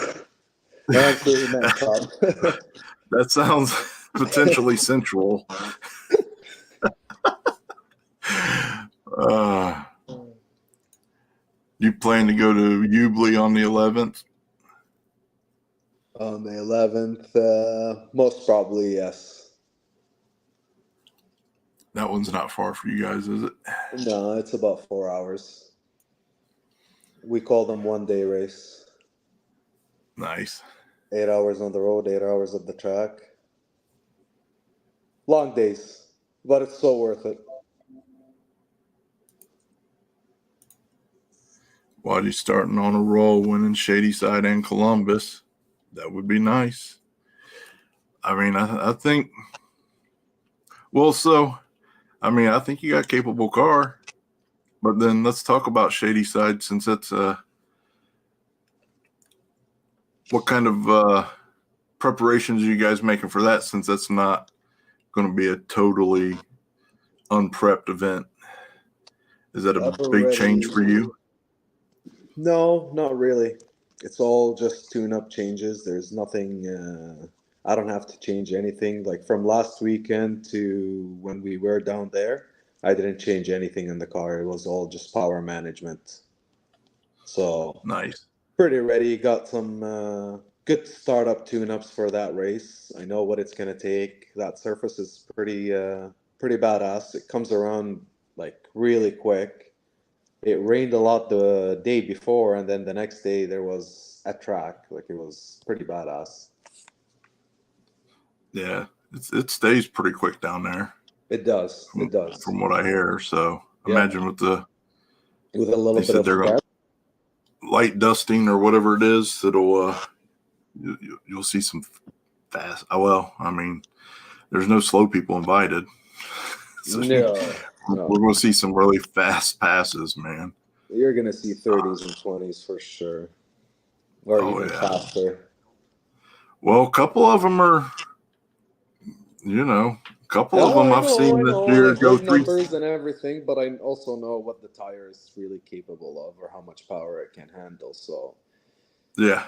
That's what you meant, Tom. That sounds potentially sensual. You plan to go to Ubley on the 11th? On the 11th, most probably, yes. That one's not far for you guys, is it? No, it's about 4 hours. We call them 1 day race. Nice. 8 hours on the road, 8 hours at the track. Long days, but it's so worth it. Wajdy starting on a roll, winning Shady Side and Columbus. That would be nice. I mean, I think. Well, so, I mean, I think you got a capable car, but then let's talk about Shady Side since that's what kind of preparations are you guys making for that? Since that's not going to be a totally unprepped event. Is that a big change for you? No, not really. It's all just tune-up changes. There's nothing. I don't have to change anything. Like from last weekend to when we were down there, I didn't change anything in the car. It was all just power management. So Nice. pretty ready. Got some good startup tune-ups for that race. I know what it's gonna take. That surface is pretty badass. It comes around like really quick. It rained a lot the day before, and then the next day there was a track. Like it was pretty badass. Yeah, it stays pretty quick down there. It does. It does. From what I hear. So Yeah. imagine with a little bit of gonna light dusting or whatever it is, it'll you'll see some fast. Well, I mean, there's no slow people invited. So no. We're going to see some really fast passes, man. You're going to see 30s and 20s for sure. Or even faster. Well, a couple of them are, a couple of them I've seen this year go through numbers and everything, but I also know what the tire is really capable of or how much power it can handle. So, yeah.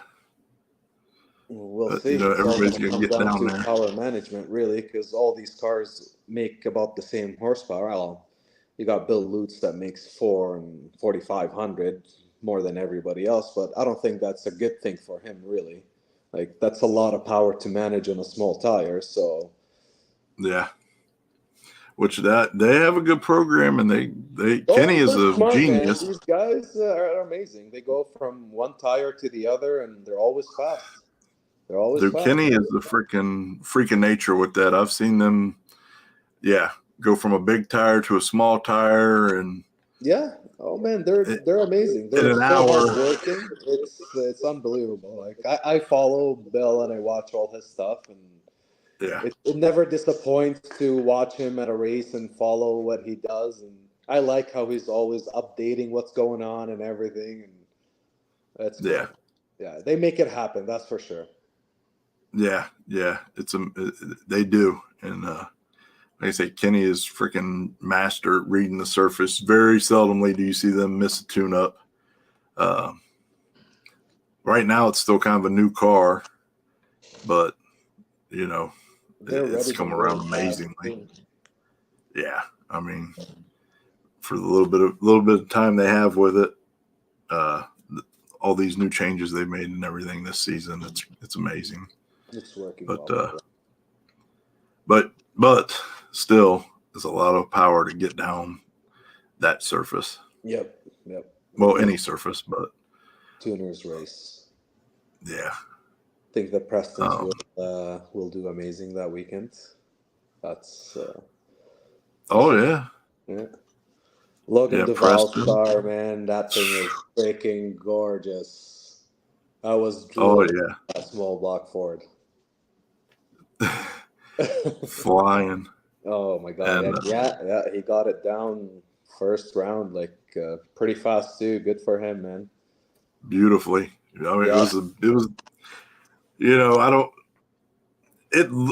We'll see. Everybody's going to get down there. Power management, really, because all these cars make about the same horsepower. Well, you got Bill Lutz that makes 4,500 more than everybody else, but I don't think that's a good thing for him, really. Like that's a lot of power to manage on a small tire. So, yeah. Which they have a good program, and Kenny is a smart, genius. Man. These guys are amazing. They go from one tire to the other, and they're always fast. Dude, Kenny is the freaking nature with that. I've seen them, go from a big tire to a small tire, and oh man, they're amazing. They're so hardworking. It's unbelievable. Like I follow Bill and I watch all his stuff, and it never disappoints to watch him at a race and follow what he does. And I like how he's always updating what's going on and everything. And that's cool. Yeah, they make it happen. That's for sure. Yeah, they do, and like I say, Kenny is freaking master at reading the surface. Very seldomly do you see them miss a tune-up. Right now, it's still kind of a new car, but it's come around amazingly. Yeah, I mean, for the little bit of time they have with it, all these new changes they've made and everything this season, it's amazing. It's working, but still, there's a lot of power to get down that surface. Yep. Well, any surface, but tuners race. Yeah, I think the Prestons will do amazing that weekend. That's. Yeah. Logan Duvall's car, man, that thing is freaking gorgeous. I was drooling that small block Ford. Flying. Oh my god! And he got it down first round, like pretty fast too. Good for him, man. Beautifully. I mean, it was.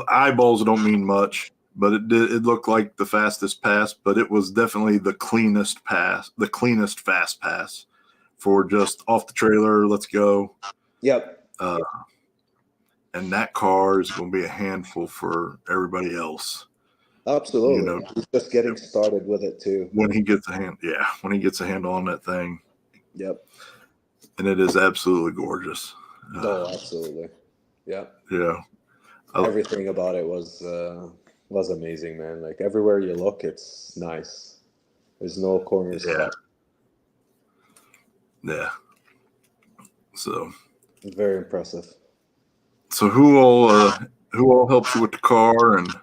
Eyeballs don't mean much, but it looked like the fastest pass, but it was definitely the cleanest fast pass for just off the trailer. Let's go. Yep. And that car is going to be a handful for everybody else. Absolutely. He's just getting started with it too. When he gets a handle on that thing. Yep. And it is absolutely gorgeous. Absolutely. Yeah. Yeah. Everything about it was amazing, man. Like everywhere you look, it's nice. There's no corners. Yeah. So Very impressive. So who all helps you with the car and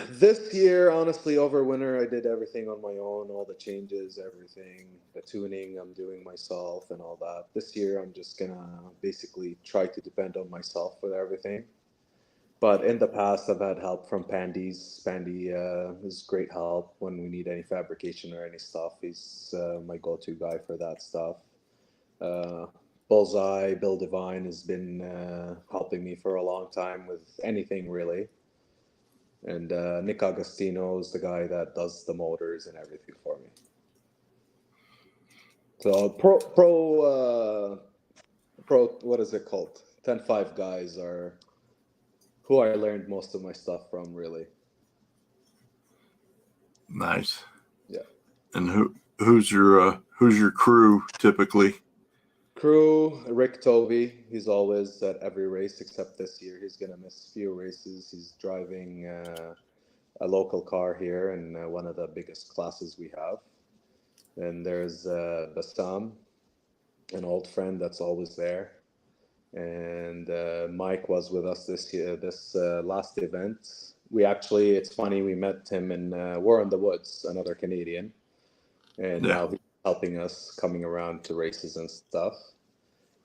This year, honestly, over winter, I did everything on my own, all the changes, everything, the tuning I'm doing myself and all that. This year, I'm just gonna basically try to depend on myself with everything. But in the past, I've had help from Pandy's. Pandy is great help when we need any fabrication or any stuff. He's my go-to guy for that stuff. Uh, Bullseye, Bill Devine has been helping me for a long time with anything really. And Nick Agostino is the guy that does the motors and everything for me. So what is it called? 10-5 guys are who I learned most of my stuff from, really. nice? Yeah. And who's your crew typically? Crew, Rick Tovey. He's always at every race except this year. He's gonna miss a few races. He's driving a local car here in one of the biggest classes we have. And there's Bassam, an old friend that's always there. And Mike was with us this year, this last event. It's funny, we met him in War in the Woods, another Canadian. And Yeah. now he's helping us coming around to races and stuff.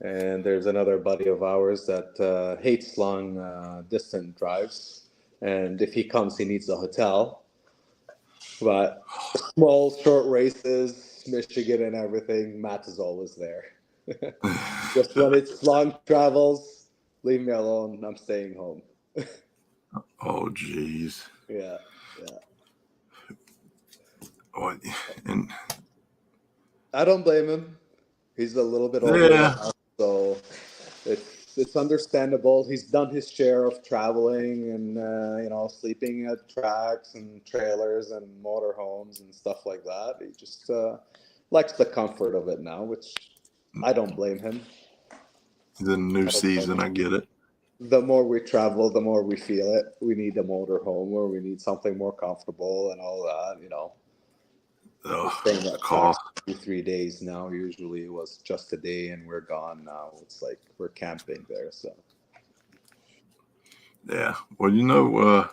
And there's another buddy of ours that hates long distance drives. And if he comes, he needs a hotel. But small, short races, Michigan and everything, Matt is always there. Just when it's long travels, leave me alone. I'm staying home. Oh, geez. Yeah. Oh, and I don't blame him. He's a little bit older than us, so it's understandable. He's done his share of traveling and sleeping at tracks and trailers and motorhomes and stuff like that. He just likes the comfort of it now, which I don't blame him. the new season, I get it. The more we travel, the more we feel it. We need a motorhome or we need something more comfortable and all that, Staying at tracks 2-3 days now. Usually it was just a day and we're gone now. It's like we're camping there. So yeah. Well,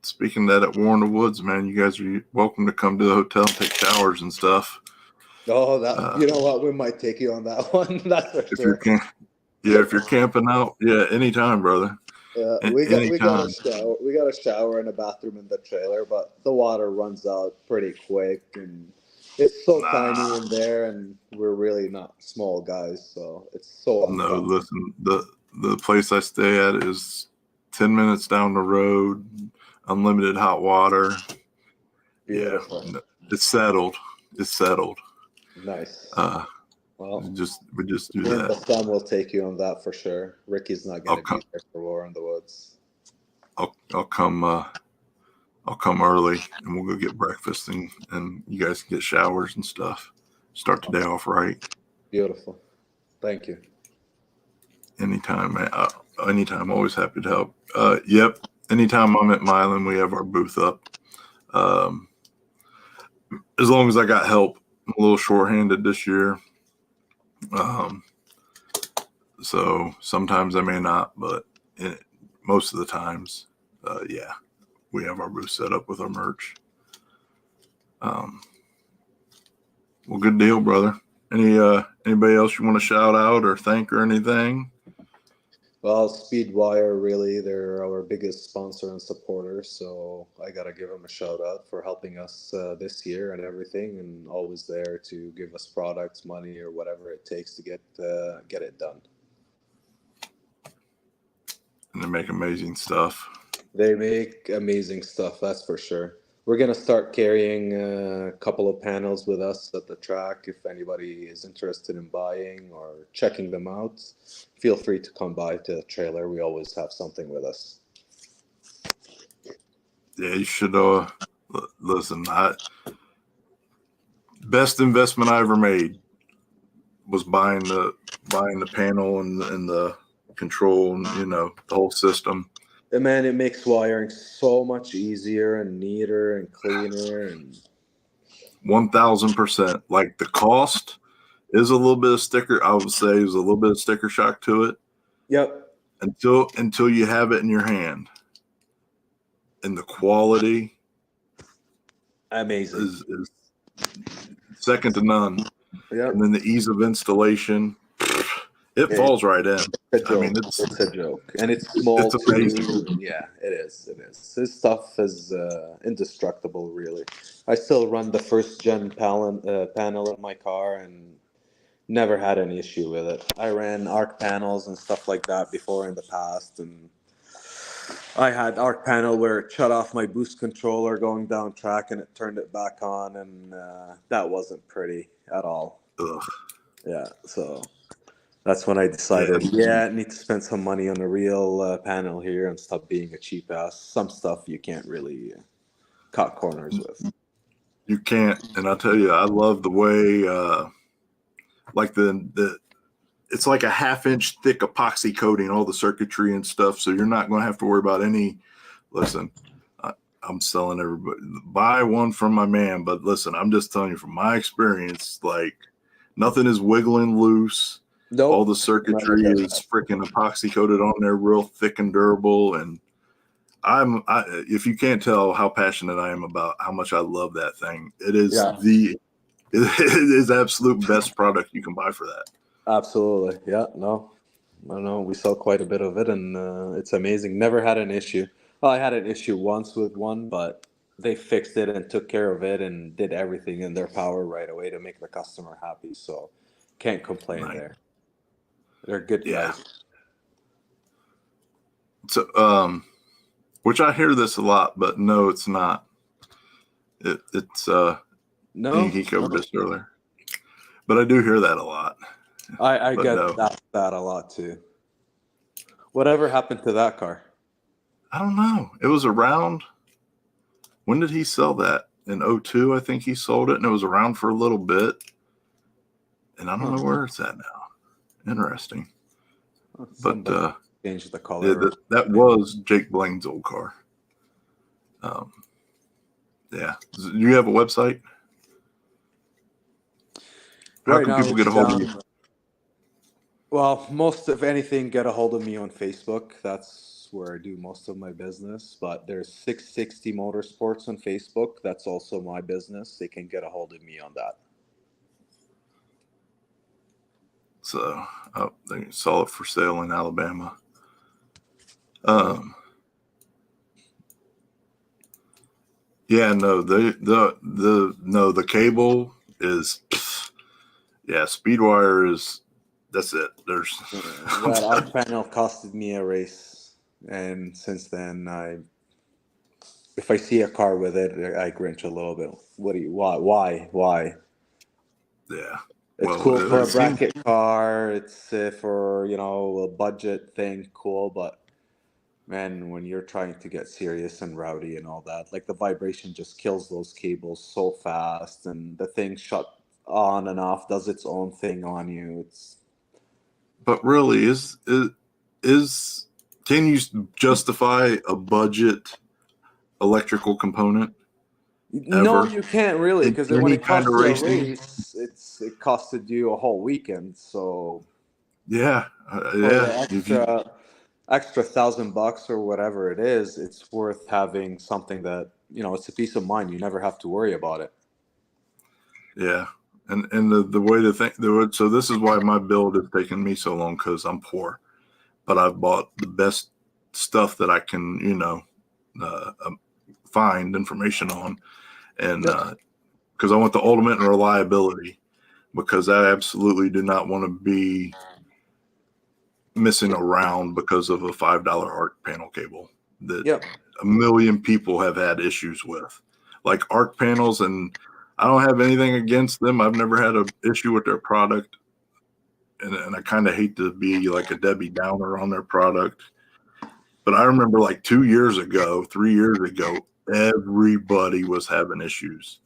speaking of that at War in the Woods, man, you guys are welcome to come to the hotel and take showers and stuff. Oh, you know what? We might take you on that one. That's for sure. If you're camping out, anytime, brother. We got a shower and a bathroom in the trailer, but the water runs out pretty quick, and it's so tiny in there, and we're really not small guys, so it's so uncomfortable. No, listen, the place I stay at is 10 minutes down the road, unlimited hot water. Beautiful. Yeah, it's settled. Nice. We just do that. that. The sun will take you on that for sure. Ricky's not going to be there for War in the Woods. I'll come early and we'll go get breakfast and you guys can get showers and stuff. Start the day off right. Beautiful. Thank you. Anytime, man. Anytime. Always happy to help. Yep. Anytime I'm at Milan, we have our booth up. As long as I got help. I'm a little shorthanded this year. So sometimes I may not, but most of the times, we have our booth set up with our merch. Well, good deal, brother. Anybody else you want to shout out or thank or anything? Well, Speedwire, really, they're our biggest sponsor and supporter, so I got to give them a shout out for helping us this year and everything, and always there to give us products, money, or whatever it takes to get it done. And they make amazing stuff. They make amazing stuff, that's for sure. We're going to start carrying a couple of panels with us at the track. If anybody is interested in buying or checking them out, feel free to come by to the trailer. We always have something with us. Yeah, you should listen. Best investment I ever made was buying the panel and the control and the whole system. Man, it makes wiring so much easier and neater and cleaner and 1000%. Like the cost is a little bit of sticker. I would say there's a little bit of sticker shock to it. Yep. Until you have it in your hand, and the quality Amazing. is second to none. Yep. And then the ease of installation, it falls right in. I mean, it's a joke, and it's small it's amazing. too. Yeah, it is. It is. This stuff is indestructible, really. I still run the first gen panel in my car, and never had an issue with it. I ran arc panels and stuff like that before in the past, and I had arc panel where it shut off my boost controller going down track, and it turned it back on, and that wasn't pretty at all. Ugh. Yeah, so that's when I decided, I need to spend some money on a real panel here and stop being a cheap ass. Some stuff you can't really cut corners with. You can't, and I tell you, I love the way, like the it's like a 1/2-inch thick epoxy coating, all the circuitry and stuff. So you're not going to have to worry about any. Listen, I'm selling everybody, buy one from my man, but listen, I'm just telling you from my experience, like nothing is wiggling loose. Nope. All the circuitry is freaking epoxy coated on there, real thick and durable. And if you can't tell how passionate I am about how much I love that thing, it is it is the absolute best product you can buy for that. Absolutely. Yeah, no, I know we sell quite a bit of it, and it's amazing. Never had an issue. Well, I had an issue once with one, but they fixed it and took care of it and did everything in their power right away to make the customer happy. So can't complain there. They're good guys. So, which I hear this a lot, but no, it's not. It's no. He covered this earlier, but I do hear that a lot. I get that a lot too. Whatever happened to that car? I don't know. It was around. When did he sell that? In 2002, I think he sold it, and it was around for a little bit. And I don't know where it's at now. Interesting. But changed the color. that was Jake Blaine's old car. Yeah. Do you have a website? How can people get a hold of you? Well, most of anything, get a hold of me on Facebook. That's where I do most of my business. But there's 660 Motorsports on Facebook. That's also my business. They can get a hold of me on that. So, they saw it for sale in Alabama. Yeah, no, the cable is, Speedwire is. That's it. There's that arc panel costed me a race, and since then, if I see a car with it, I grinch a little bit. Why? Yeah, it's cool for a bracket car. It's for a budget thing, cool. But man, when you're trying to get serious and rowdy and all that, like the vibration just kills those cables so fast, and the thing shut on and off, does its own thing on you. But really, can you justify a budget electrical component? No, you can't really, because when it costs you a race, it costed you a whole weekend. So extra $1,000 or whatever it is, it's worth having something that it's a peace of mind. You never have to worry about it. Yeah. And the way to think, so this is why my build has taken me so long, because I'm poor, but I've bought the best stuff that I can, find information on, and because I want the ultimate in reliability, because I absolutely do not want to be missing around because of a $5 arc panel cable that a million people have had issues with, like arc panels. And I don't have anything against them. I've never had an issue with their product. And I kind of hate to be like a Debbie Downer on their product. But I remember like 3 years ago, everybody was having issues.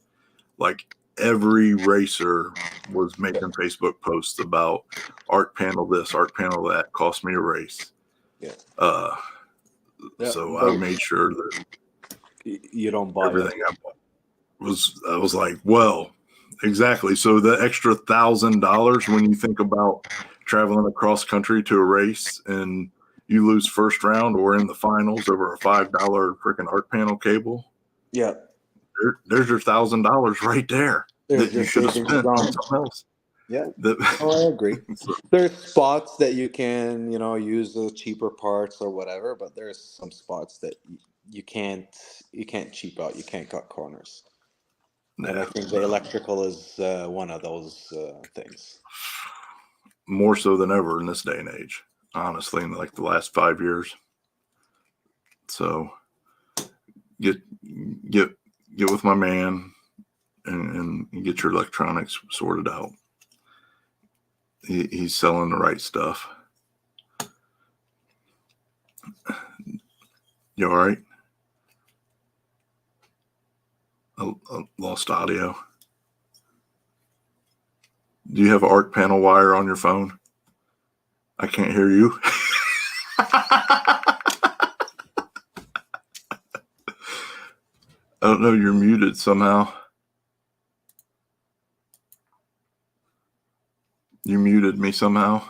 Like every racer was making Facebook posts about arc panel this, arc panel that, cost me a race. So I made sure that you don't buy everything I bought. I was like, well, exactly. So the extra $1,000 when you think about traveling across country to a race and you lose first round or in the finals over a $5 freaking arc panel cable, Yeah. there's your $1,000 right there There's that you your should have savings spent on gone. something else. Yeah. That, Oh, I agree. There's spots that you can, use the cheaper parts or whatever, but there's some spots that you can't cheap out. You can't cut corners. And I yeah, think the electrical is one of those things. more so than ever in this day and age, honestly, in like the last 5 years. So get with my man and get your electronics sorted out. He's selling the right stuff. You all right? I lost audio. Do you have an arc panel wire on your phone? I can't hear you. I don't know. You're muted somehow. You muted me somehow.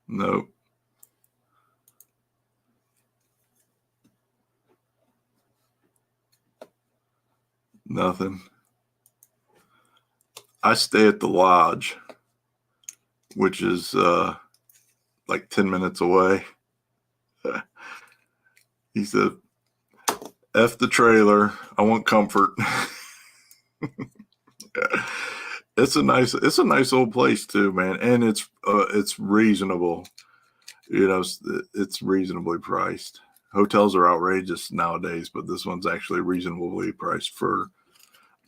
Nope. Nothing. I stay at the lodge, which is like 10 minutes away. He said, F the trailer. I want comfort. It's a nice old place too, man. And it's reasonable. It's reasonably priced. Hotels are outrageous nowadays, but this one's actually reasonably priced for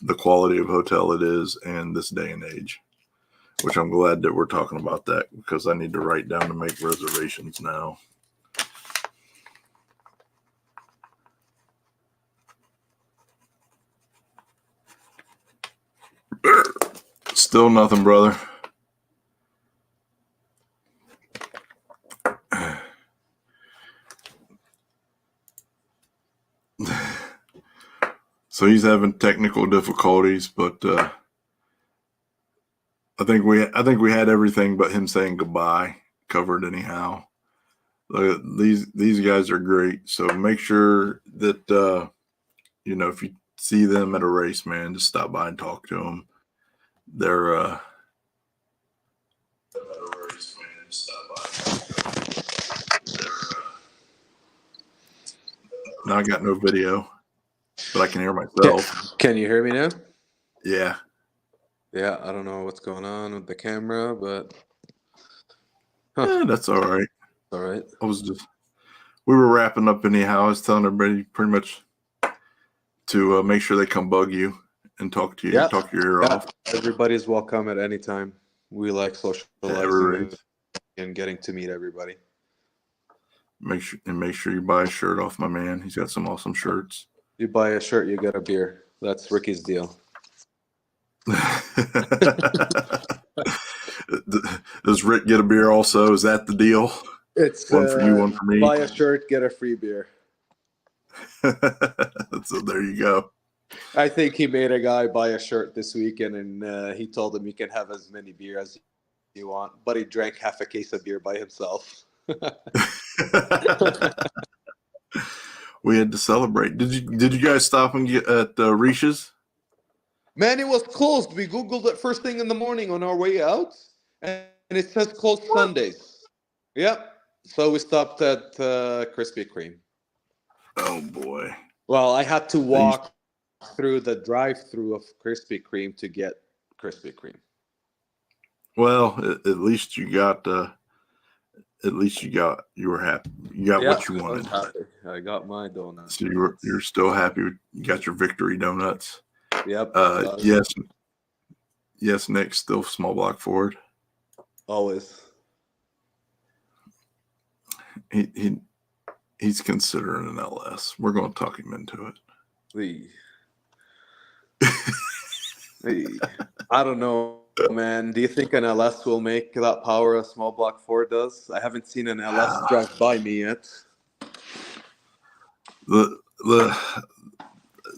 the quality of hotel it is and this day and age, which I'm glad that we're talking about that because I need to write down to make reservations now. Still nothing, brother. So he's having technical difficulties, but I think we had everything but him saying goodbye covered anyhow. These guys are great. So make sure that if you see them at a race, man, just stop by and talk to them. They're now I got no video, but I can hear myself. Can you hear me now? Yeah. Yeah, I don't know what's going on with the camera, but That's all right. all right. We were wrapping up anyhow. I was telling everybody pretty much to make sure they come bug you and talk to you, talk your ear off. Everybody's welcome at any time. We like socializing and getting to meet everybody. Make sure you buy a shirt off my man. He's got some awesome shirts. You buy a shirt, you get a beer. That's Ricky's deal. Does Rick get a beer also? Is that the deal? It's one for you, one for me. Buy a shirt, get a free beer. So there you go. I think he made a guy buy a shirt this weekend, and he told him he can have as many beer as you want, but he drank half a case of beer by himself. We had to celebrate. Did you guys stop and get at Reese's? Man, it was closed. We Googled it first thing in the morning on our way out, and it says closed Sundays. Yep. So we stopped at Krispy Kreme. Oh, boy. Well, I had to walk through the drive-through of Krispy Kreme to get Krispy Kreme. Well, at least you got. You were happy. You got what you wanted. I got my donuts. So you're still happy. You got your victory donuts. Yep. Yes, Nick, still small block forward. Always. He's considering an LS. We're going to talk him into it. I don't know Man, do you think an LS will make that power a small block Ford does? I haven't seen an LS drive by me yet.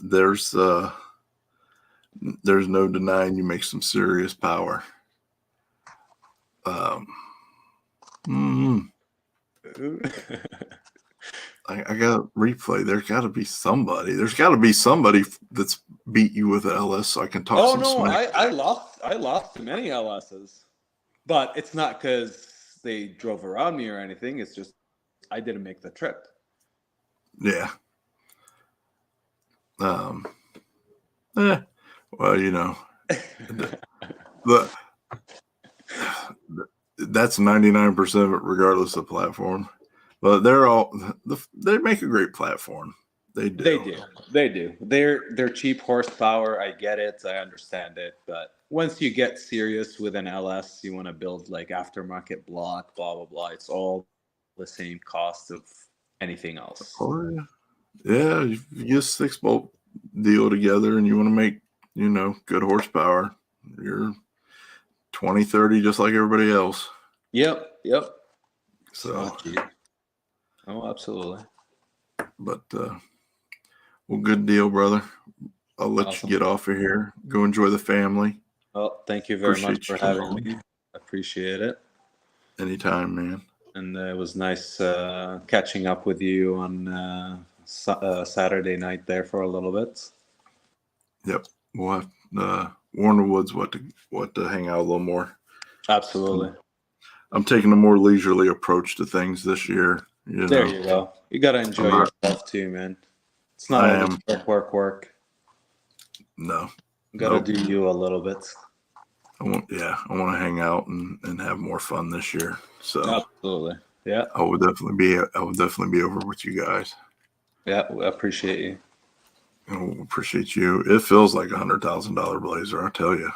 There's no denying you make some serious power. I got replay. There's got to be somebody. There's got to be somebody that's beat you with an LS, so I can talk some smack. I lost to many LSs, but it's not because they drove around me or anything. It's just I didn't make the trip. Yeah. Well, you know, that's 99% of it, regardless of platform. But they make a great platform. They do. They do. They're cheap horsepower. I get it. I understand it. But once you get serious with an LS, you want to build like aftermarket block, blah blah blah. It's all the same cost of anything else. Oh, yeah. You get a 6-bolt deal together, and you want to make good horsepower. You're 20, 30, just like everybody else. Yep. So. Oh, absolutely. But well, good deal, brother. I'll let you get off of here. Go enjoy the family. Well, thank you very much for having me. Appreciate it. Anytime, man. And it was nice catching up with you on Saturday night there for a little bit. Yep. We'll have Warner Woods what to hang out a little more. Absolutely. I'm taking a more leisurely approach to things this year. There you go. You got to enjoy yourself too, man. It's not always work. No. You got to do you a little bit. I want to hang out and have more fun this year. So absolutely. Yeah. I would definitely be over with you guys. Yeah, I appreciate you. I appreciate you. It feels like $100,000 blazer, I tell you.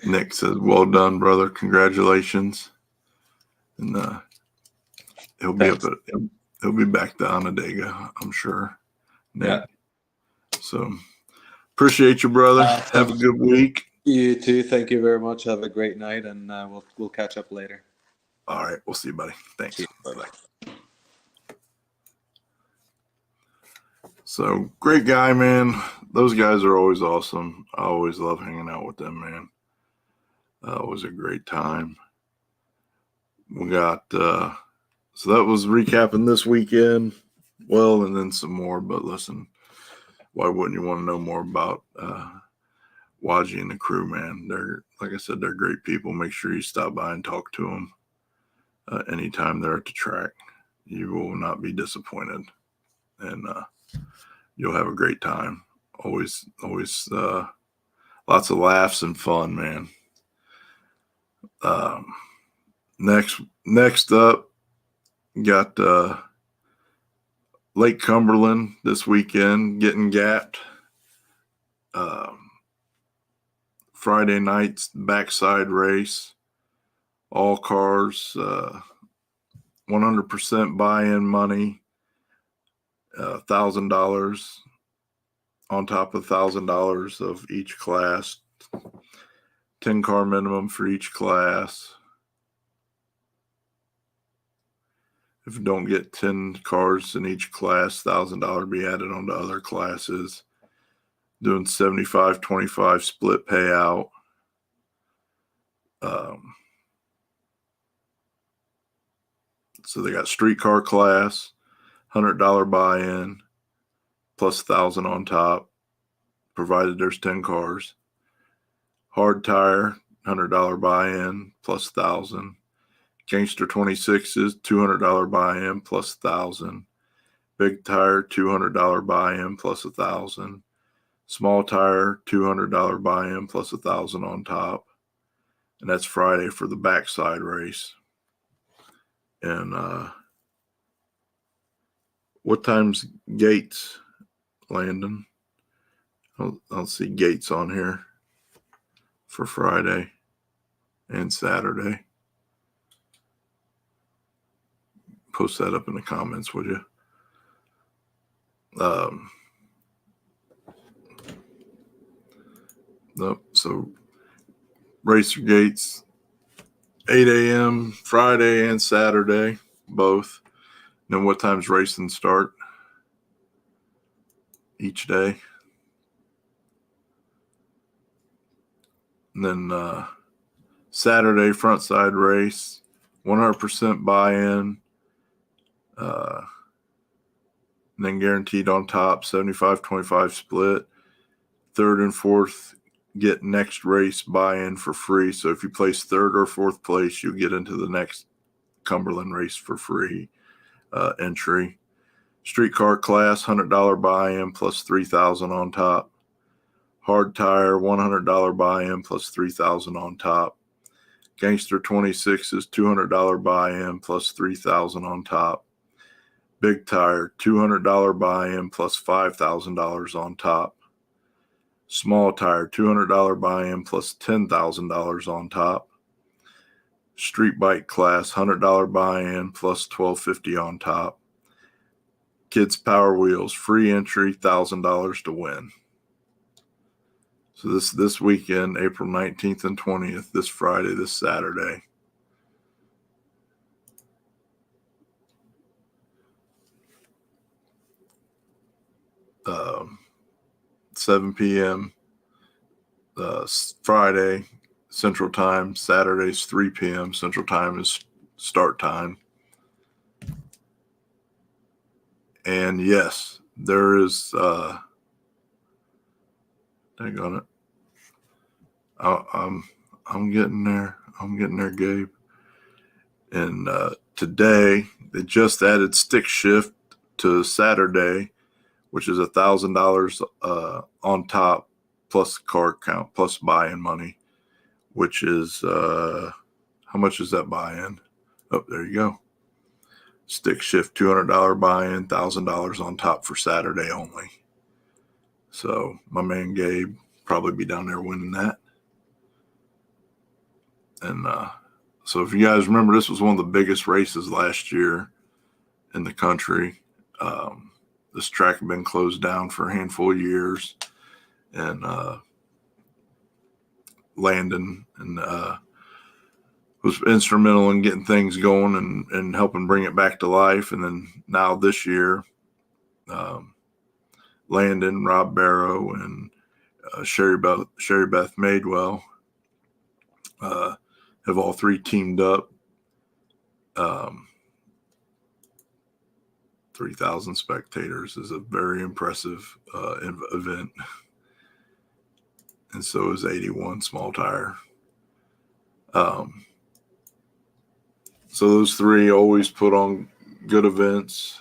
Nick says, "Well done, brother. Congratulations." And he'll be back to Onondaga, I'm sure. Nick. Yeah. So appreciate you, brother. Have a good week. You too. Thank you very much. Have a great night, and we'll catch up later. All right. We'll see you, buddy. Thanks. Bye-bye. So great guy, man. Those guys are always awesome. I always love hanging out with them, man. It was a great time. We got so that was recapping this weekend. Well, and then some more. But listen, why wouldn't you want to know more about Wajdy and the crew, man? They're, like I said, they're great people. Make sure you stop by and talk to them anytime they're at the track. You will not be disappointed, and you'll have a great time. Always lots of laughs and fun, man. Next up, got Lake Cumberland this weekend, Gett'in Gapped. Friday night's backside race, all cars, 100% buy-in money, $1,000 on top of $1,000 of each class, 10 car minimum for each class. If you don't get 10 cars in each class, $1,000 be added on to other classes. Doing 75-25 split payout. So they got street car class, $100 buy-in, plus $1,000 on top, provided there's 10 cars. Hard tire, $100 buy-in, plus $1,000. Gangster 26s, $200 buy-in, plus $1,000. Big tire, $200 buy-in, plus $1,000. Small tire, $200 buy-in, plus $1,000 on top. And that's Friday for the backside race. And what time's Gates, Landon? I'll see Gates on here for Friday and Saturday. Post that up in the comments, would you? So racer gates 8 a.m. Friday and Saturday, both. And then what time's racing start each day? And then Saturday front side race, 100% buy-in, and then guaranteed on top, 75-25 split. Third and fourth get next race buy-in for free. So if you place third or fourth place, you'll get into the next Cumberland race for free entry. Streetcar class, $100 buy-in plus $3,000 on top. Hard tire, $100 buy-in plus $3,000 on top. Gangster 26 is $200 buy-in plus $3,000 on top. Big tire, $200 buy-in plus $5,000 on top. Small tire, $200 buy-in plus $10,000 on top. Street bike class, $100 buy-in plus $1,250 on top. Kids Power Wheels, free entry, $1,000 to win. So this weekend, April 19th and 20th, this Friday, this Saturday. Um, 7 p.m. Friday Central Time. Saturday's 3 p.m. Central Time is start time. And yes, there is dang on it. I'm getting there. I'm getting there, Gabe. And today they just added stick shift to Saturday, which is $1,000 on top plus car count plus buy-in money, which is how much is that buy-in? Oh, there you go. Stick shift, $200 buy-in, $1,000 on top for Saturday only. So my man Gabe probably be down there winning that. And so if you guys remember, this was one of the biggest races last year in the country. This track had been closed down for a handful of years, and Landon and was instrumental in getting things going and helping bring it back to life. And then now this year, Landon, Rob Barrow, and Sherry Beth Madewell have all three teamed up. 3,000 spectators is a very impressive event. And so is 81 small tire. So those three always put on good events.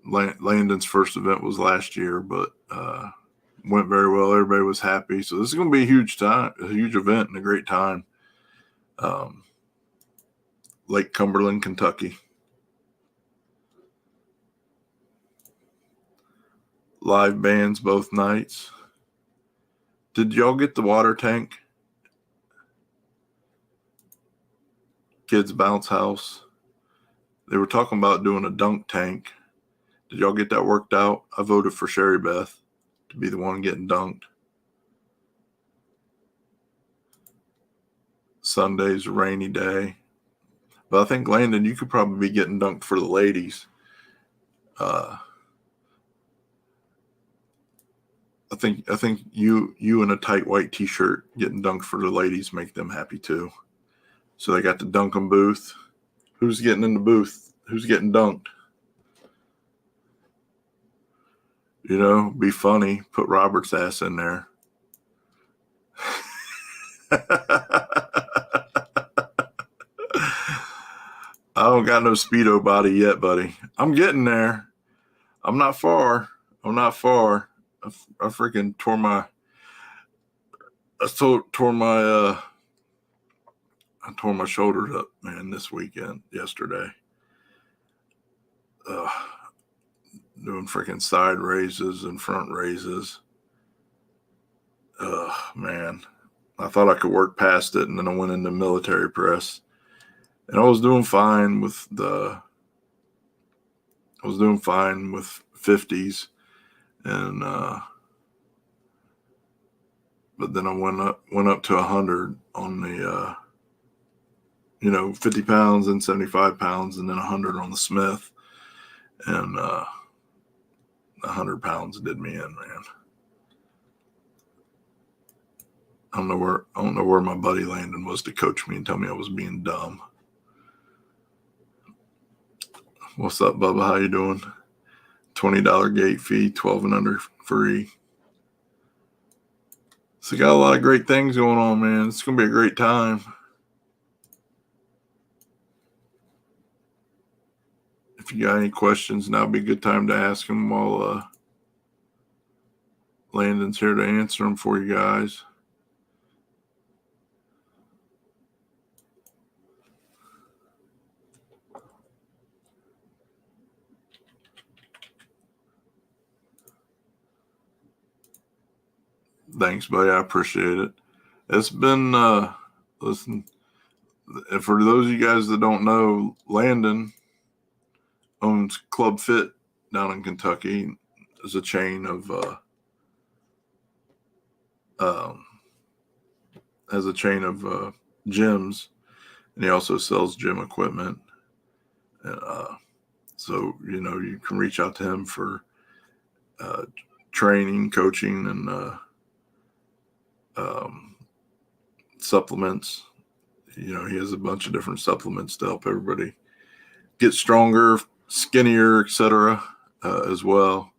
Landon's first event was last year, but went very well. Everybody was happy. So this is going to be a huge event and a great time. Lake Cumberland, Kentucky. Live bands both nights. Did y'all get the water tank? Kids Bounce House. They were talking about doing a dunk tank. Did y'all get that worked out? I voted for Sherry Beth to be the one getting dunked. Sunday's a rainy day. But I think, Landon, you could probably be getting dunked for the ladies. I think you in a tight white T-shirt getting dunked for the ladies make them happy too. So they got the Dunkin' booth. Who's getting in the booth? Who's getting dunked? Be funny. Put Robert's ass in there. I don't got no Speedo body yet, buddy. I'm getting there. I'm not far. I freaking tore my shoulders up, man, this weekend, yesterday. Doing freaking side raises and front raises. Man. I thought I could work past it, and then I went into military press. And I was doing fine with 50s. And but then I went up to 100 on the 50 pounds and 75 pounds, and then 100 on the Smith, and 100 pounds did me in, man. I don't know where my buddy Landon was to coach me and tell me I was being dumb. What's up, Bubba? How you doing? $20 gate fee, 12 and under free. So got a lot of great things going on, man. It's gonna be a great time. If you got any questions, now would be a good time to ask them while Landon's here to answer them for you guys. Thanks, buddy. I appreciate it. It's been, listen, for those of you guys that don't know, Landon owns Club Fit down in Kentucky. It's a chain of, gyms, and he also sells gym equipment. So, you can reach out to him for training, coaching, and supplements. He has a bunch of different supplements to help everybody get stronger, skinnier, etc. As well.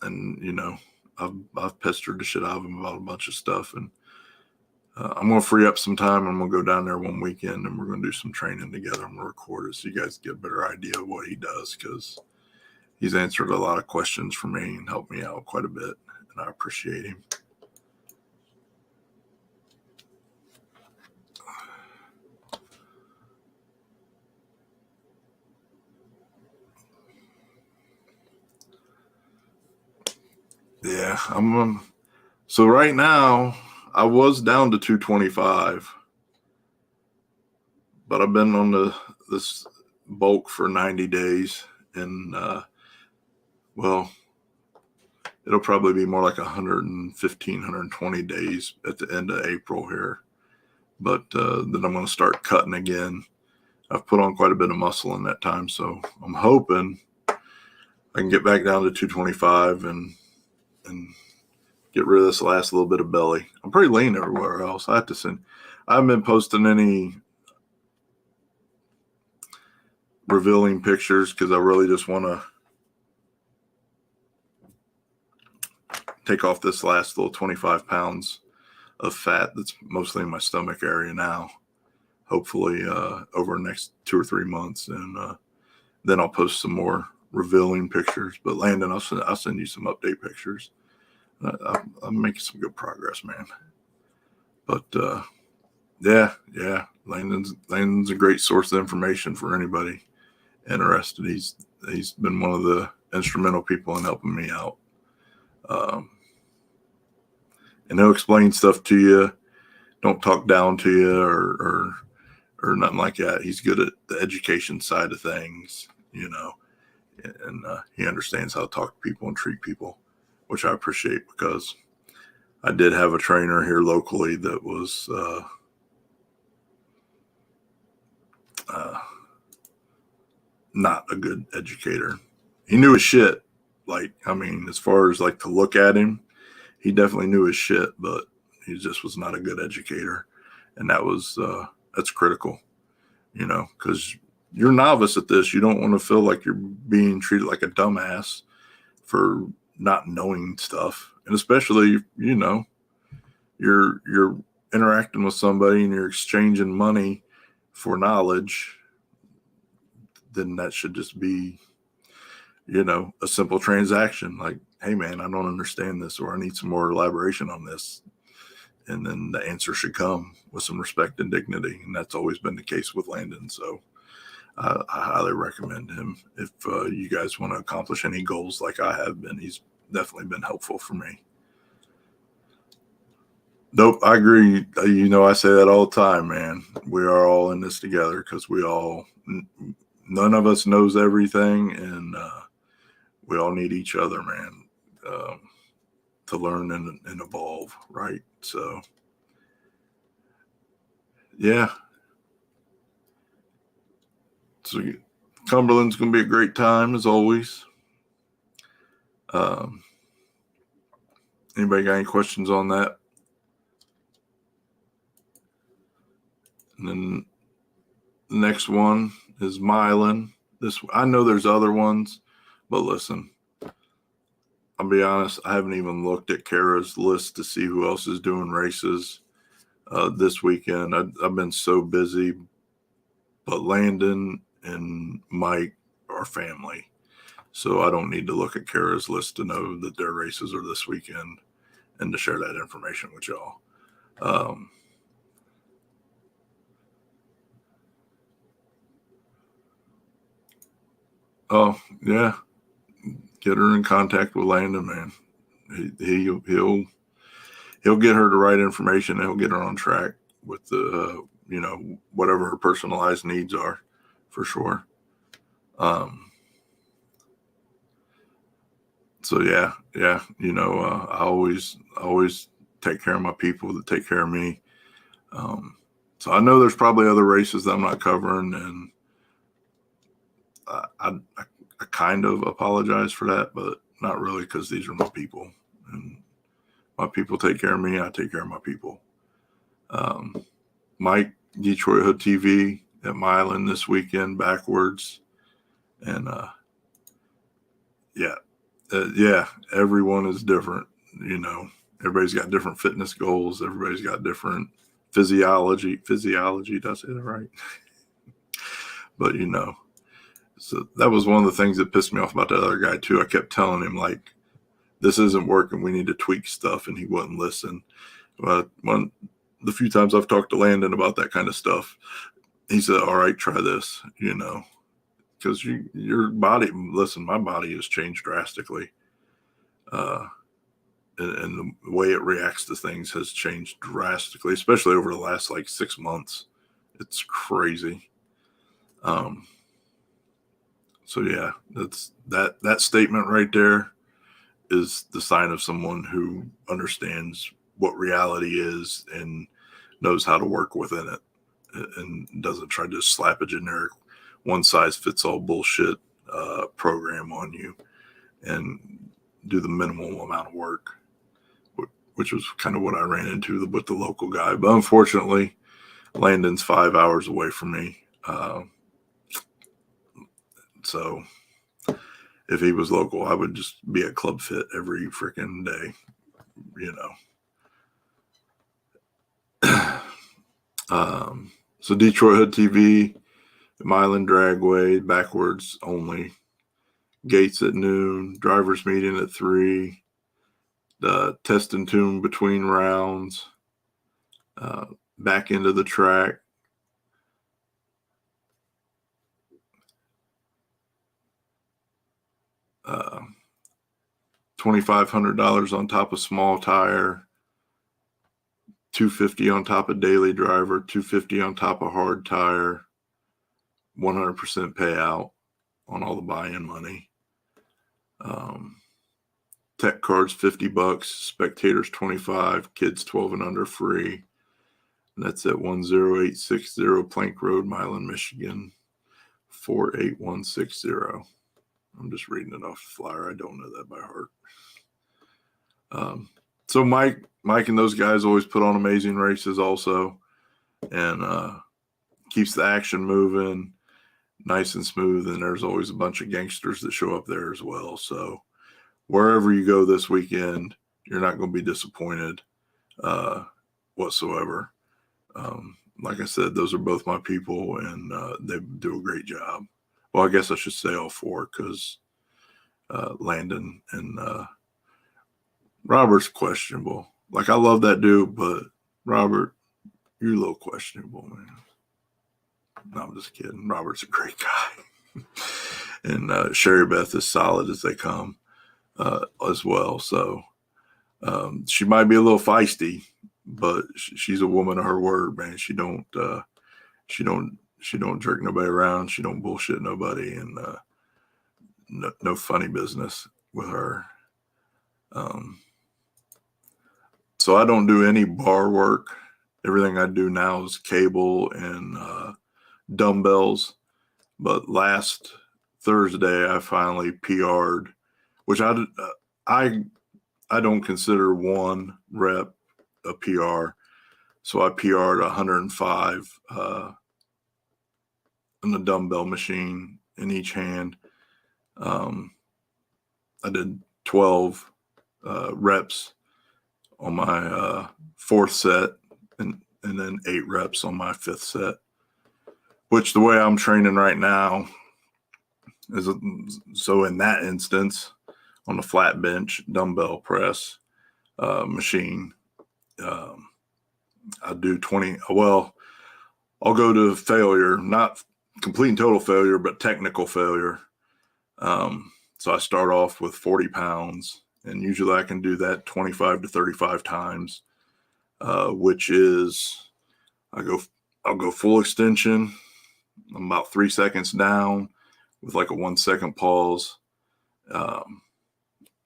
And I've pestered the shit out of him about a bunch of stuff, and I'm gonna free up some time. I'm gonna go down there one weekend, and we're gonna do some training together. I'm gonna record it so you guys get a better idea of what he does, because he's answered a lot of questions for me and helped me out quite a bit, and I appreciate him. Yeah, so right now I was down to 225, but I've been on this bulk for 90 days, and it'll probably be more like 115, 120 days at the end of April here. But then I'm going to start cutting again. I've put on quite a bit of muscle in that time, so I'm hoping I can get back down to 225 and get rid of this last little bit of belly. I'm pretty lean everywhere else. I haven't been posting any revealing pictures because I really just want to take off this last little 25 pounds of fat that's mostly in my stomach area now. Hopefully over the next 2 or 3 months, and then I'll post some more revealing pictures. But Landon, I'll send you some update pictures. I'm making some good progress, man. But yeah, Landon's a great source of information for anybody interested. He's been one of the instrumental people in helping me out. And he'll explain stuff to you. Don't talk down to you or nothing like that. He's good at the education side of things, and he understands how to talk to people and treat people, which I appreciate, because I did have a trainer here locally that was not a good educator. He knew his shit. As far as to look at him, he definitely knew his shit, but he just was not a good educator. And that's critical, because you're a novice at this. You don't want to feel like you're being treated like a dumbass for not knowing stuff. And especially, you're interacting with somebody and you're exchanging money for knowledge, then that should just be, a simple transaction. Like, hey man, I don't understand this, or I need some more elaboration on this. And then the answer should come with some respect and dignity. And that's always been the case with Landon. So I highly recommend him. If you guys want to accomplish any goals like I have been, he's definitely been helpful for me. Nope, I agree. I say that all the time, man. We are all in this together, because none of us knows everything, and we all need each other, man, to learn and evolve, right? So, yeah. So Cumberland's going to be a great time, as always. Anybody got any questions on that? And then the next one is Milan. I know there's other ones, but listen, I'll be honest, I haven't even looked at Kara's list to see who else is doing races this weekend. I've been so busy, but Landon and Mike are family. So I don't need to look at Kara's list to know that their races are this weekend and to share that information with y'all. Oh, yeah. Get her in contact with Landon, man. He'll get her the right information. And he'll get her on track with the, whatever her personalized needs are, for sure. So yeah. I always take care of my people that take care of me. So I know there's probably other races that I'm not covering, and I kind of apologize for that, but not really, because these are my people, and my people take care of me. I take care of my people. Mike, Detroit Hoodtv at Milan this weekend, backwards, and everyone is different. Everybody's got different fitness goals. Everybody's got different physiology. Did I say that right? But so that was one of the things that pissed me off about the other guy too. I kept telling him, like, this isn't working. We need to tweak stuff, and he wouldn't listen. But the few times I've talked to Landon about that kind of stuff, he said, all right, try this, because your body, listen, my body has changed drastically. And the way it reacts to things has changed drastically, especially over the last 6 months. It's crazy. So yeah, that's that statement right there is the sign of someone who understands what reality is and knows how to work within it, and doesn't try to slap a generic one-size-fits-all bullshit program on you and do the minimal amount of work, which was kind of what I ran into with the local guy. But unfortunately, Landon's 5 hours away from me. So if he was local, I would just be at Club Fit every freaking day, So Detroit Hoodtv, Milan Dragway, backwards only. Gates at noon, drivers meeting at 3, the test and tune between rounds, back into the track. $2,500 on top of small tire, $250 on top of daily driver, $250 on top of hard tire, 100% payout on all the buy-in money. Tech cards $50, spectators $25, kids 12 and under free. And that's at 10860 Plank Road, Milan, Michigan, 48160. I'm just reading it off the flyer. I don't know that by heart. So Mike and those guys always put on amazing races also, and keeps the action moving nice and smooth. And there's always a bunch of gangsters that show up there as well. So wherever you go this weekend, you're not going to be disappointed whatsoever. Like I said, those are both my people, and they do a great job. Well, I guess I should say all four, because Landon and Robert's questionable. Like, I love that dude, but Robert, you're a little questionable, man. No, I'm just kidding. Robert's a great guy. And Sherry Beth is solid as they come as well. So she might be a little feisty, but she's a woman of her word, man. She don't jerk nobody around. She don't bullshit nobody. And no funny business with her. So I don't do any bar work. Everything I do now is cable and dumbbells. But last Thursday, I finally PR'd, which I don't consider one rep a PR. So I PR'd 105 on the dumbbell machine in each hand. I did 12 reps on my fourth set and then 8 reps on my fifth set, which the way I'm training right now is, so in that instance, on the flat bench dumbbell press machine, I do 20. Well, I'll go to failure, not complete and total failure, but technical failure. So I start off with 40 pounds, and usually I can do that 25 to 35 times, which is I'll go full extension. I'm about 3 seconds down with like a 1 second pause,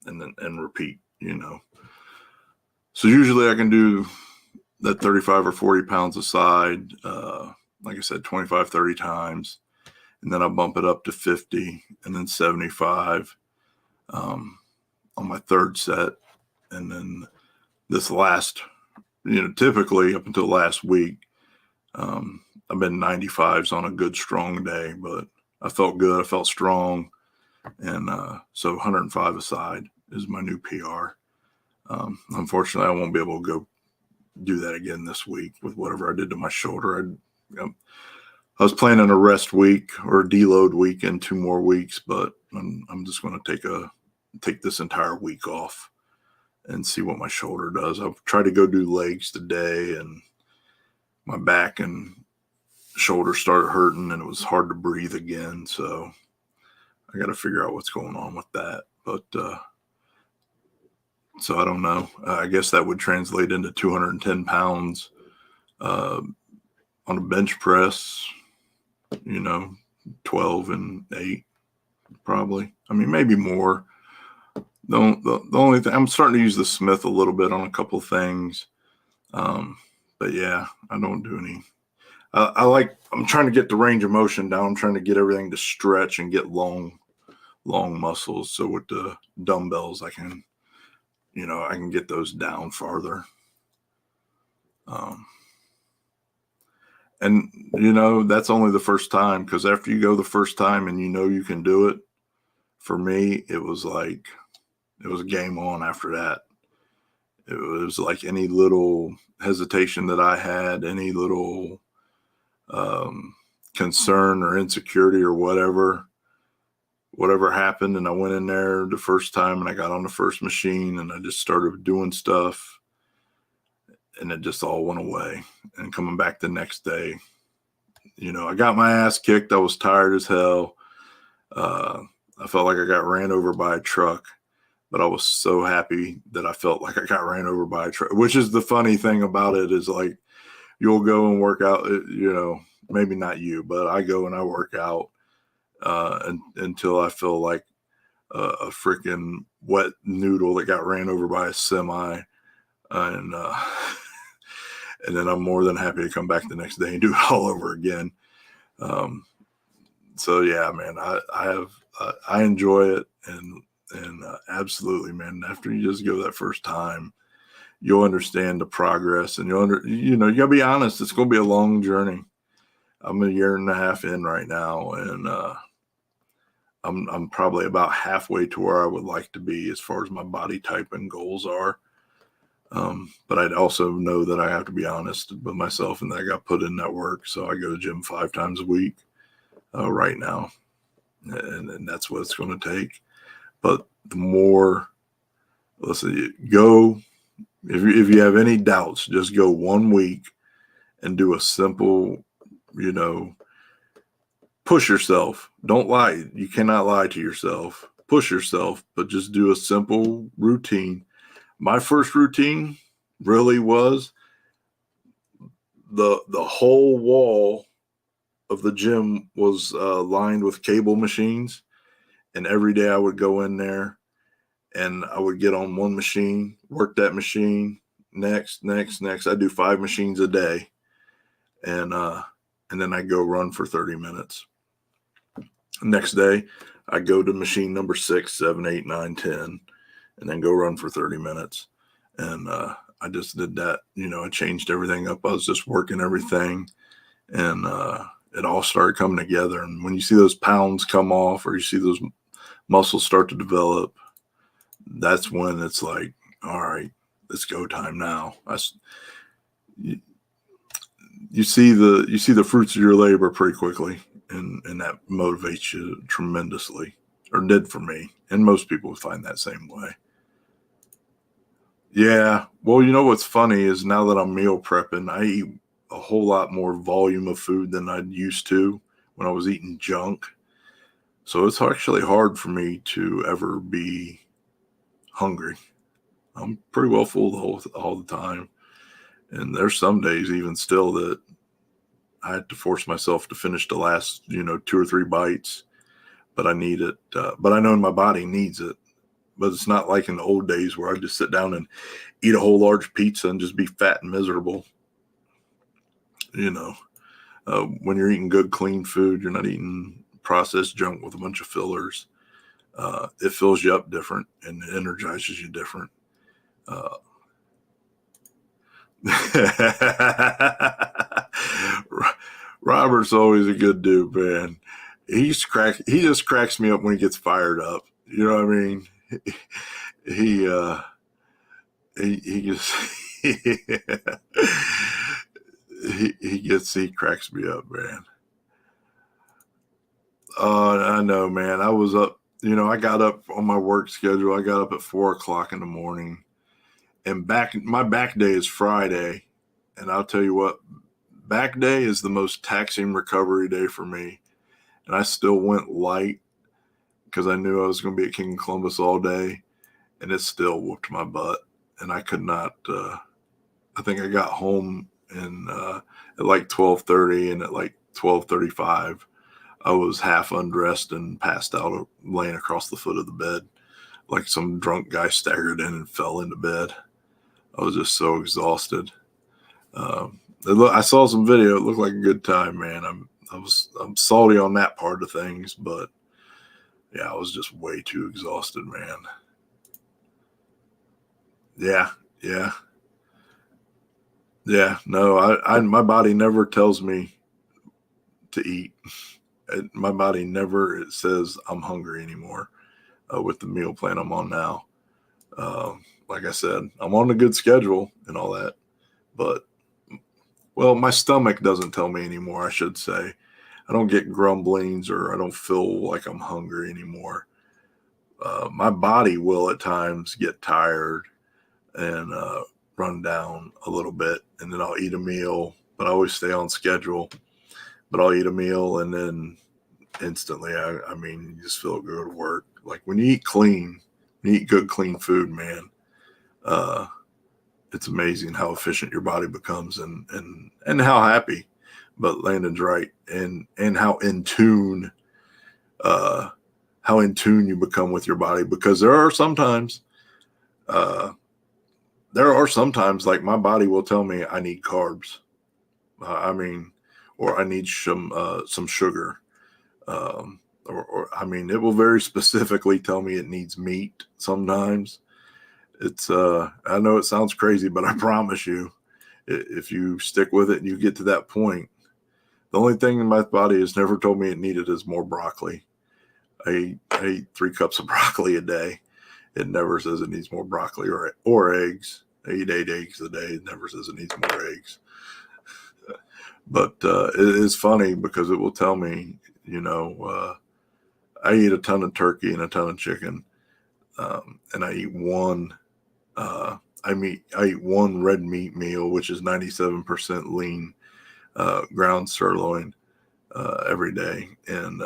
and repeat, So usually I can do that 35 or 40 pounds a side, like I said, 25, 30 times. And then I bump it up to 50 and then 75 on my third set. And then this last, typically up until last week, I've been 95s on a good, strong day, but I felt good. I felt strong. And so 105 a side is my new PR. Unfortunately, I won't be able to go do that again this week with whatever I did to my shoulder. I was planning a rest week or a deload week in 2 more weeks, but I'm just going to take this entire week off and see what my shoulder does. I've tried to go do legs today, and my back and shoulder started hurting, and it was hard to breathe again. So I got to figure out what's going on with that. But so I don't know. I guess that would translate into 210 pounds on a bench press, 12 and 8 probably. I mean, maybe more. The only thing, I'm starting to use the Smith a little bit on a couple things. But yeah, I don't do any. I'm trying to get the range of motion down. I'm trying to get everything to stretch and get long muscles. So with the dumbbells, I can get those down farther. And that's only the first time, because after you go the first time and you can do it, for me, it was game on after that. It was like any little hesitation that I had, any little concern or insecurity or whatever happened, and I went in there the first time and I got on the first machine and I just started doing stuff, and it just all went away. And coming back the next day, I got my ass kicked. I was tired as hell. I felt like I got ran over by a truck, but I was so happy that I felt like I got ran over by a truck, which is the funny thing about it, is like, you'll go and work out, maybe not you, but I go and I work out until I feel like a freaking wet noodle that got ran over by a semi. And then I'm more than happy to come back the next day and do it all over again. So yeah, man, I enjoy it, and absolutely, man. After you just go that first time, you'll understand the progress, and you gotta be honest. It's gonna be a long journey. I'm 1.5 years in right now, and I'm probably about halfway to where I would like to be as far as my body type and goals are. But I'd also know that I have to be honest with myself, and that I got put in that work. So I go to the gym 5 times a week right now, and that's what it's going to take. But the more, listen, go, if you have any doubts, just go 1 week and do a simple, push yourself. Don't lie. You cannot lie to yourself. Push yourself, but just do a simple routine. My first routine really was the whole wall of the gym was lined with cable machines, And every day I would go in there and I would get on one machine, work that machine, next. I do 5 machines a day. And then I go run for 30 minutes. Next day, I go to machine number 6, 7, 8, 9, 10, and then go run for 30 minutes. And I just did that. I changed everything up. I was just working everything, and it all started coming together. And when you see those pounds come off, or you see those muscles start to develop, that's when it's like, all right, it's go time now. You see the fruits of your labor pretty quickly, and that motivates you tremendously, or did for me. And most people would find that same way. Yeah. Well, what's funny is now that I'm meal prepping, I eat a whole lot more volume of food than I used to when I was eating junk. So it's actually hard for me to ever be hungry. I'm pretty well full all the time. And there's some days even still that I had to force myself to finish the last, 2 or 3 bites, but I need it. But I know my body needs it. But it's not like in the old days where I just sit down and eat a whole large pizza and just be fat and miserable. When you're eating good, clean food, you're not eating processed junk with a bunch of fillers. It fills you up different and it energizes you different. Robert's always a good dude, man. He just cracks me up when he gets fired up. You know what I mean? He just he cracks me up, man. I know, man. I was up, I got up on my work schedule. I got up at 4:00 in the morning, and my back day is Friday. And I'll tell you what, back day is the most taxing recovery day for me. And I still went light because I knew I was going to be at King Columbus all day, and it still whooped my butt. And I could not, I think I got home at like 12:30, and at like 12:35, I was half undressed and passed out, laying across the foot of the bed, like some drunk guy staggered in and fell into bed. I was just so exhausted. I saw some video. It looked like a good time, man. I'm salty on that part of things, but yeah, I was just way too exhausted, man. Yeah. No, my body never tells me to eat. My body never says I'm hungry anymore with the meal plan I'm on now. Like I said, I'm on a good schedule and all that, but my stomach doesn't tell me anymore, I should say. I don't get grumblings, or I don't feel like I'm hungry anymore. My body will at times get tired and run down a little bit, and then I'll eat a meal, but I always stay on schedule. But I'll eat a meal, and then instantly, I mean, you just feel good at work. Like when you eat clean, you eat good, clean food, man. It's amazing how efficient your body becomes, and how happy. But Landon's right, and how in tune you become with your body, because there are sometimes like my body will tell me I need carbs. Or I need some sugar. Or I mean, it will very specifically tell me it needs meat sometimes. It's I know it sounds crazy, but I promise you, if you stick with it and you get to that point, the only thing in my body has never told me it needed is more broccoli. I eat 3 cups of broccoli a day. It never says it needs more broccoli or eggs. I eat 8 eggs a day. It never says it needs more eggs. But it is funny because it will tell me, I eat a ton of turkey and a ton of chicken, and I eat one. I eat one red meat meal, which is 97% lean ground sirloin every day, and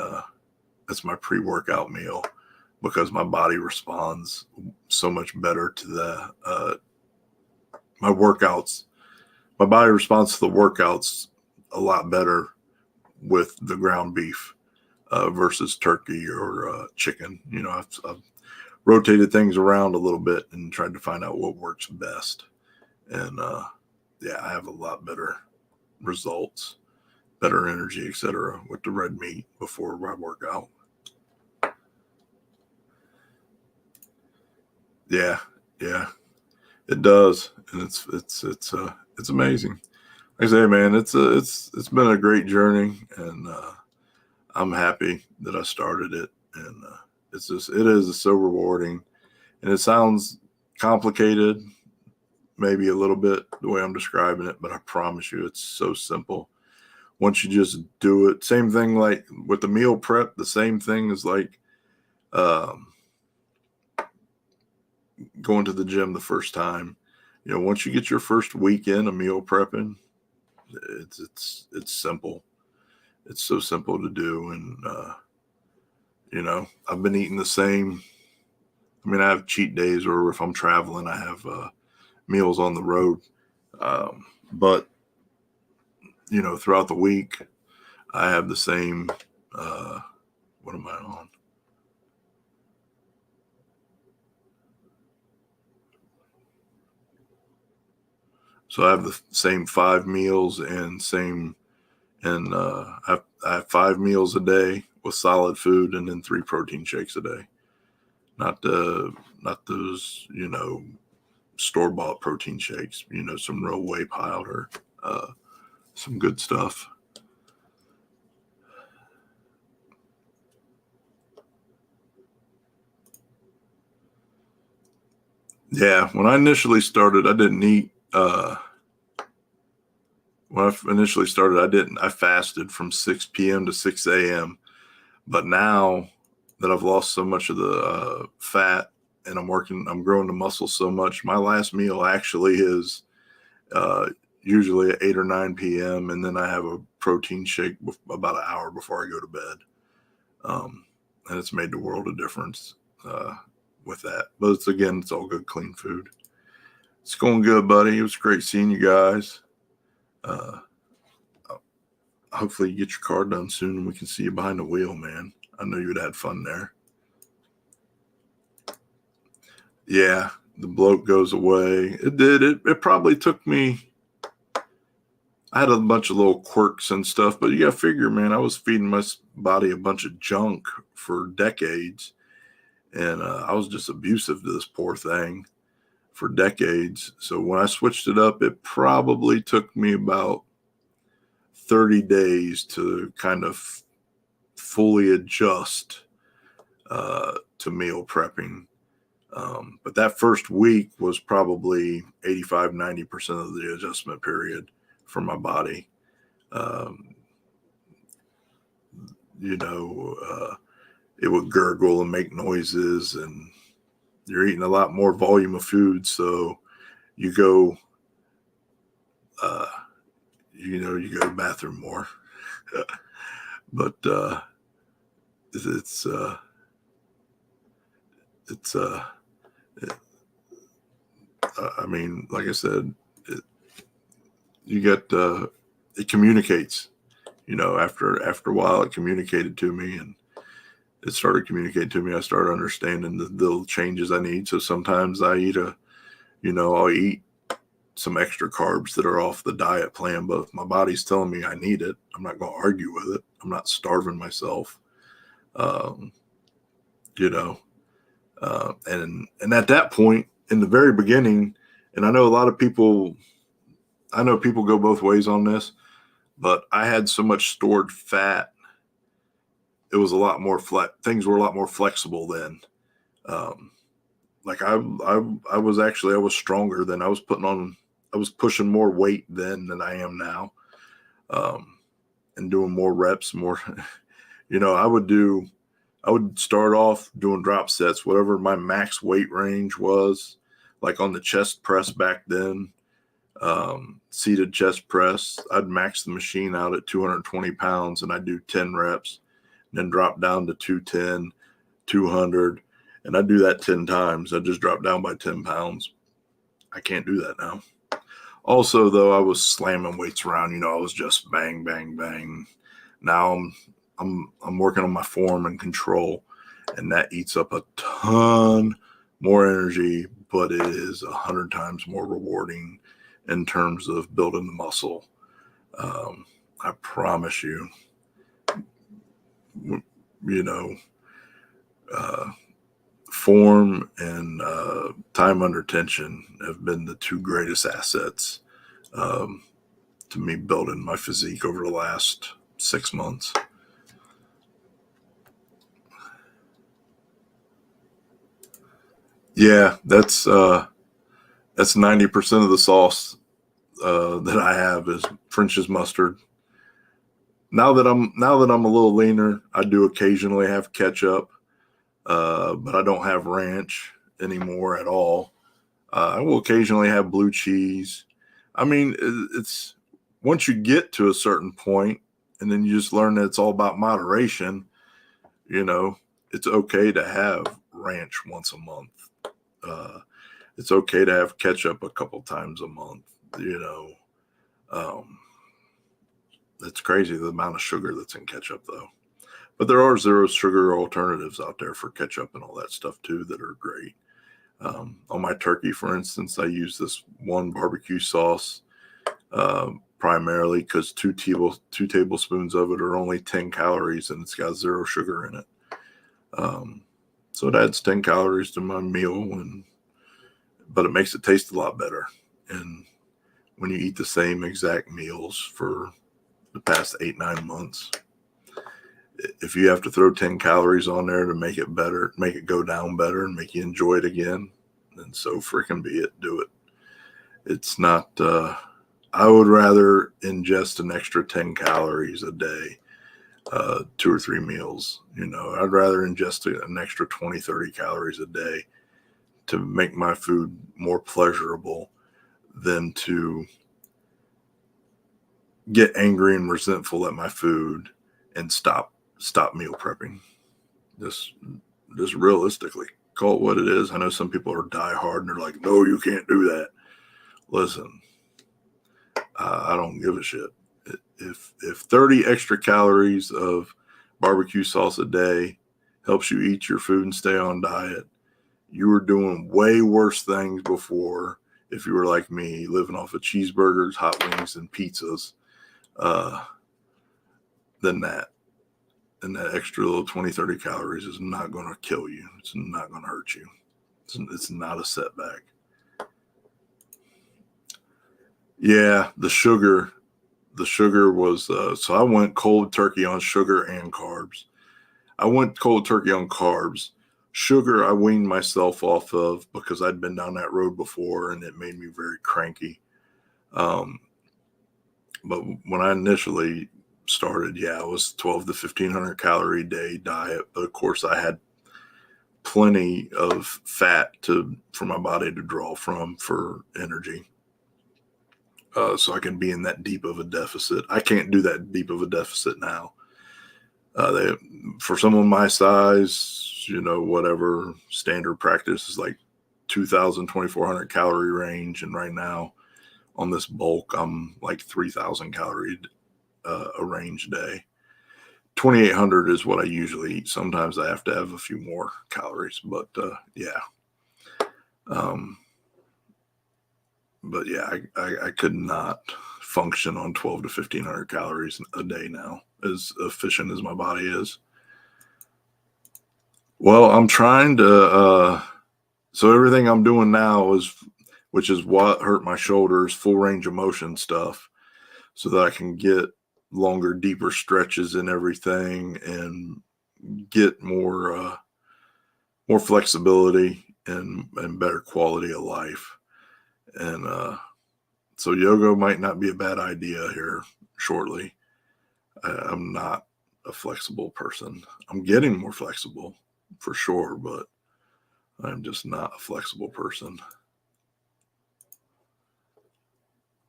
that's my pre-workout meal, because my body responds so much better to the my workouts. My body responds to the workouts a lot better with the ground beef versus turkey or chicken. You know, I've rotated things around a little bit and tried to find out what works best. And yeah, I have a lot better results, better energy, etc. with the red meat before I work out. Yeah, it does, and it's amazing. Like I say, man, it's been a great journey, and I'm happy that I started it, and it is so rewarding, and it sounds complicated, maybe a little bit the way I'm describing it, but I promise you, it's so simple. Once you just do it, same thing like with the meal prep, the same thing is like going to the gym the first time. You know, once you get your first weekend of meal prepping, it's simple. It's so simple to do. And, you know, I've been eating the same. I mean, I have cheat days, or if I'm traveling, I have meals on the road. But, you know, throughout the week, I have the same, what am I on? So I have the same 5 meals and I have 5 meals a day with solid food, and then 3 protein shakes a day. Not those, you know, store-bought protein shakes, you know, some real whey powder, some good stuff. Yeah, when I initially started, I didn't eat. When I initially started, I fasted from 6 p.m. to 6 a.m. But now that I've lost so much of the fat, and I'm growing the muscle so much, my last meal actually is usually at 8 or 9 p.m. And then I have a protein shake about an hour before I go to bed. And it's made the world of difference with that. But it's all good, clean food. It's going good, buddy. It was great seeing you guys. Hopefully you get your car done soon and we can see you behind the wheel, man. I know you would have had fun there. Yeah, the bloat goes away. It did. It probably took me. I had a bunch of little quirks and stuff, but you got to figure, man, I was feeding my body a bunch of junk for decades. And I was just abusive to this poor thing for decades. So when I switched it up, it probably took me about 30 days to kind of fully adjust to meal prepping. But that first week was probably 85-90% of the adjustment period for my body. You know, it would gurgle and make noises, and you're eating a lot more volume of food. So you go, you know, you go to the bathroom more. But I mean, like I said, it communicates, you know, after a while it communicated to me, and it started communicating to me. I started understanding the little changes I need. So sometimes I'll eat some extra carbs that are off the diet plan, but if my body's telling me I need it, I'm not going to argue with it. I'm not starving myself. You know, and at that point in the very beginning, and I know people go both ways on this, but I had so much stored fat. It was a lot more things were a lot more flexible then. Like I was stronger then. I was pushing more weight then than I am now. And doing more reps, more, you know, I would start off doing drop sets, whatever my max weight range was, like on the chest press back then, seated chest press. I'd max the machine out at 220 pounds and I'd do 10 reps, and then drop down to 210, 200. And I'd do that 10 times. I'd just drop down by 10 pounds. I can't do that now. Also, though, I was slamming weights around, you know, I was just bang, bang, bang. Now I'm working on my form and control, and that eats up a ton more energy, but it is 100 times more rewarding in terms of building the muscle. I promise you, you know, form and time under tension have been the two greatest assets to me building my physique over the last 6 months. Yeah, that's 90% of the sauce that I have is French's mustard. Now that I'm a little leaner, I do occasionally have ketchup, but I don't have ranch anymore at all. I will occasionally have blue cheese. I mean, it's once you get to a certain point, and then you just learn that it's all about moderation. You know, it's okay to have ranch once a month. It's okay to have ketchup a couple times a month. You know, it's crazy the amount of sugar that's in ketchup, though. But there are zero sugar alternatives out there for ketchup and all that stuff too that are great. On my turkey, for instance, I use this one barbecue sauce primarily because two tablespoons of it are only 10 calories and it's got zero sugar in it. So it adds 10 calories to my meal, but it makes it taste a lot better. And when you eat the same exact meals for the past 8-9 months, if you have to throw 10 calories on there to make it better, make it go down better and make you enjoy it again, then so freaking be it. Do it. It's not, I would rather ingest an extra 10 calories a day, 2 or 3 meals. You know, I'd rather ingest an extra 20, 30 calories a day to make my food more pleasurable than to get angry and resentful at my food and stop meal prepping. Just realistically, call it what it is. I know some people are die hard and they're like, no, you can't do that. Listen, I don't give a shit. If 30 extra calories of barbecue sauce a day helps you eat your food and stay on diet, you were doing way worse things before if you were like me, living off of cheeseburgers, hot wings, and pizzas than that. And that extra little 20, 30 calories is not going to kill you. It's not going to hurt you. It's not a setback. Yeah, the sugar was, so I went cold turkey on sugar and carbs. I went cold turkey on carbs. Sugar, I weaned myself off of because I'd been down that road before and it made me very cranky. But when I initially started, yeah, it was 12 to 1500 calorie a day diet. But of course, I had plenty of fat for my body to draw from for energy. So I can be in that deep of a deficit. I can't do that deep of a deficit now. For someone my size, you know, whatever standard practice is like 2,000, 2,400 calorie range. And right now on this bulk, I'm like 3,000 calorie a range day. 2,800 is what I usually eat. Sometimes I have to have a few more calories, but yeah. But yeah, I could not function on 12 to 1,500 calories a day now, as efficient as my body is. Well, I'm trying to, so everything I'm doing now which is what hurt my shoulders, full range of motion stuff, so that I can get longer, deeper stretches and everything and get more flexibility and better quality of life. And so yoga might not be a bad idea here shortly. I'm not a flexible person. I'm getting more flexible for sure, but I'm just not a flexible person.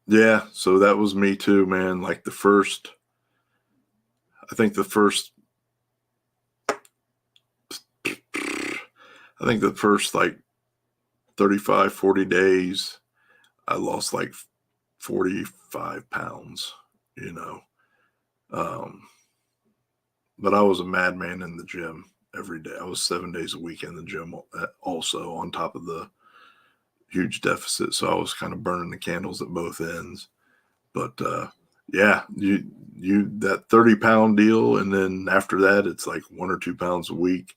Yeah, so that was me too, man. Like the first like 35, 40 days, I lost like 45 pounds, you know. But I was a madman in the gym every day. I was 7 days a week in the gym also on top of the huge deficit. So I was kind of burning the candles at both ends. But yeah, you that 30-pound deal, and then after that, it's like 1 or 2 pounds a week.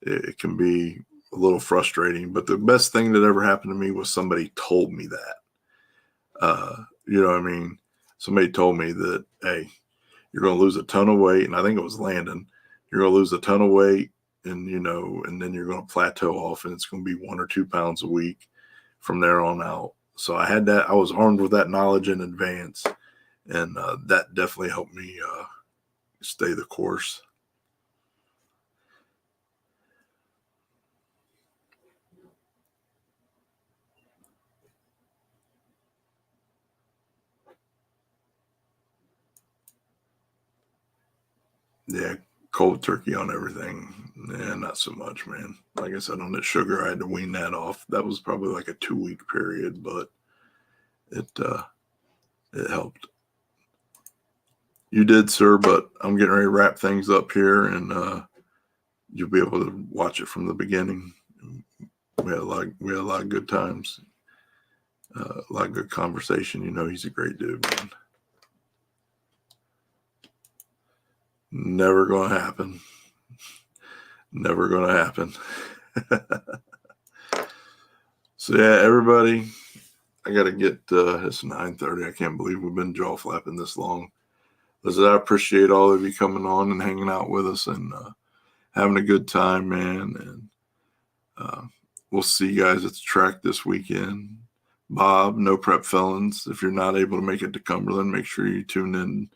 It can be a little frustrating. But the best thing that ever happened to me was somebody told me that. You know what I mean? Somebody told me that, hey, you're going to lose a ton of weight. And I think it was Landon. You're going to lose a ton of weight, and, you know, and then you're going to plateau off, and it's going to be 1 or 2 pounds a week from there on out. So I had that. I was armed with that knowledge in advance, and that definitely helped me stay the course. Yeah, cold turkey on everything. Yeah, not so much, man. Like I said, on the sugar, I had to wean that off. That was probably like a 2-week period, but it helped. You did, sir, but I'm getting ready to wrap things up here, and you'll be able to watch it from the beginning. We had a lot of good times, a lot of good conversation. You know, he's a great dude, man. Never gonna happen. Never gonna happen. So yeah, everybody, I gotta get. It's 9:30. I can't believe we've been jaw flapping this long. Listen, I appreciate all of you coming on and hanging out with us and having a good time, man. And we'll see you guys at the track this weekend. Bob, No Prep Felons. If you're not able to make it to Cumberland, make sure you tune in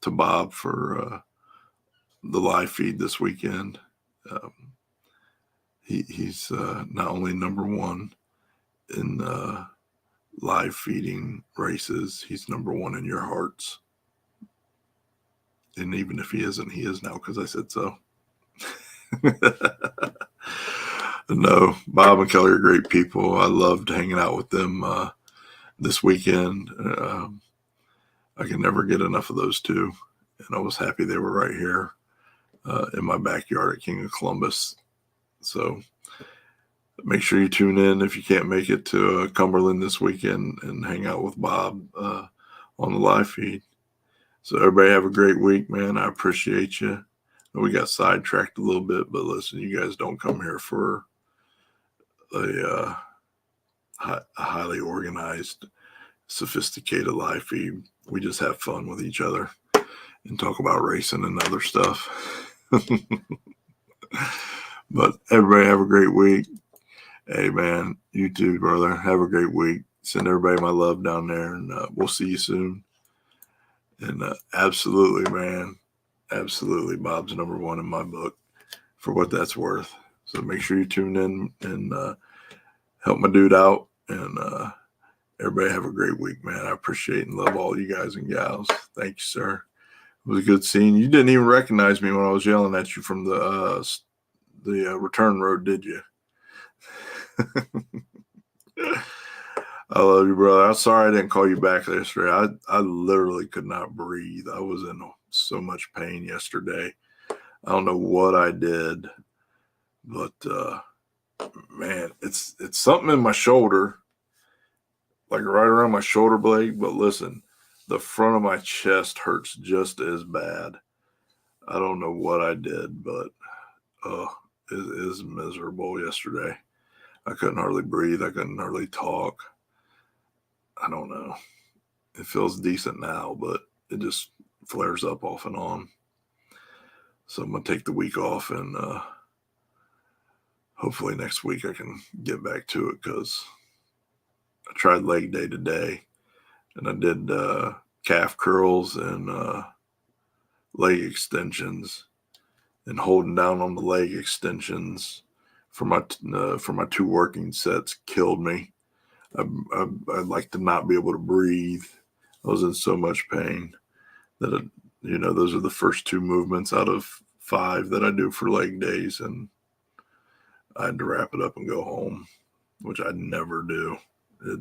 to Bob for the live feed this weekend. He's not only number one in live feeding races, he's number one in your hearts. And even if he isn't, he is now because I said so. No, Bob and Kelly are great people. I loved hanging out with them this weekend. I can never get enough of those two. And I was happy they were right here in my backyard at King of Columbus. So make sure you tune in if you can't make it to Cumberland this weekend and hang out with Bob on the live feed. So everybody have a great week, man. I appreciate you. We got sidetracked a little bit, but listen, you guys don't come here for a highly organized, sophisticated live feed. We just have fun with each other and talk about racing and other stuff. But everybody have a great week. Hey, man, you too, brother. Have a great week. Send everybody my love down there, and we'll see you soon. And absolutely, man, absolutely, Bob's number one in my book for what that's worth. So make sure you tune in and help my dude out. And everybody have a great week, man. I appreciate and love all you guys and gals. Thank you, sir. It was a good scene. You didn't even recognize me when I was yelling at you from the return road, did you? I love you, brother. I'm sorry I didn't call you back yesterday. I literally could not breathe. I was in so much pain yesterday. I don't know what I did, but man, it's something in my shoulder, like right around my shoulder blade. But listen, the front of my chest hurts just as bad. I don't know what I did, but it is miserable yesterday. I couldn't hardly breathe. I couldn't hardly talk. I don't know. It feels decent now, but it just flares up off and on. So I'm going to take the week off, and hopefully next week I can get back to it, because I tried leg day today, and I did calf curls and leg extensions, and holding down on the leg extensions for my 2 working sets killed me. I'd like to not be able to breathe. I was in so much pain that, those are the first 2 movements out of 5 that I do for leg days. And I had to wrap it up and go home, which I never do. It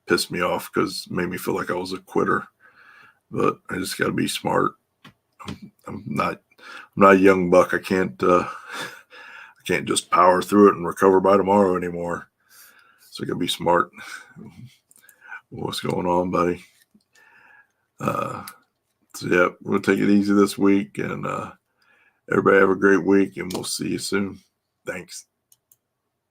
pissed me off because it made me feel like I was a quitter. But I just got to be smart. I'm not a young buck. I can't just power through it and recover by tomorrow anymore. So I gotta be smart. What's going on, buddy? So yeah, we'll take it easy this week, and everybody have a great week, and we'll see you soon. Thanks.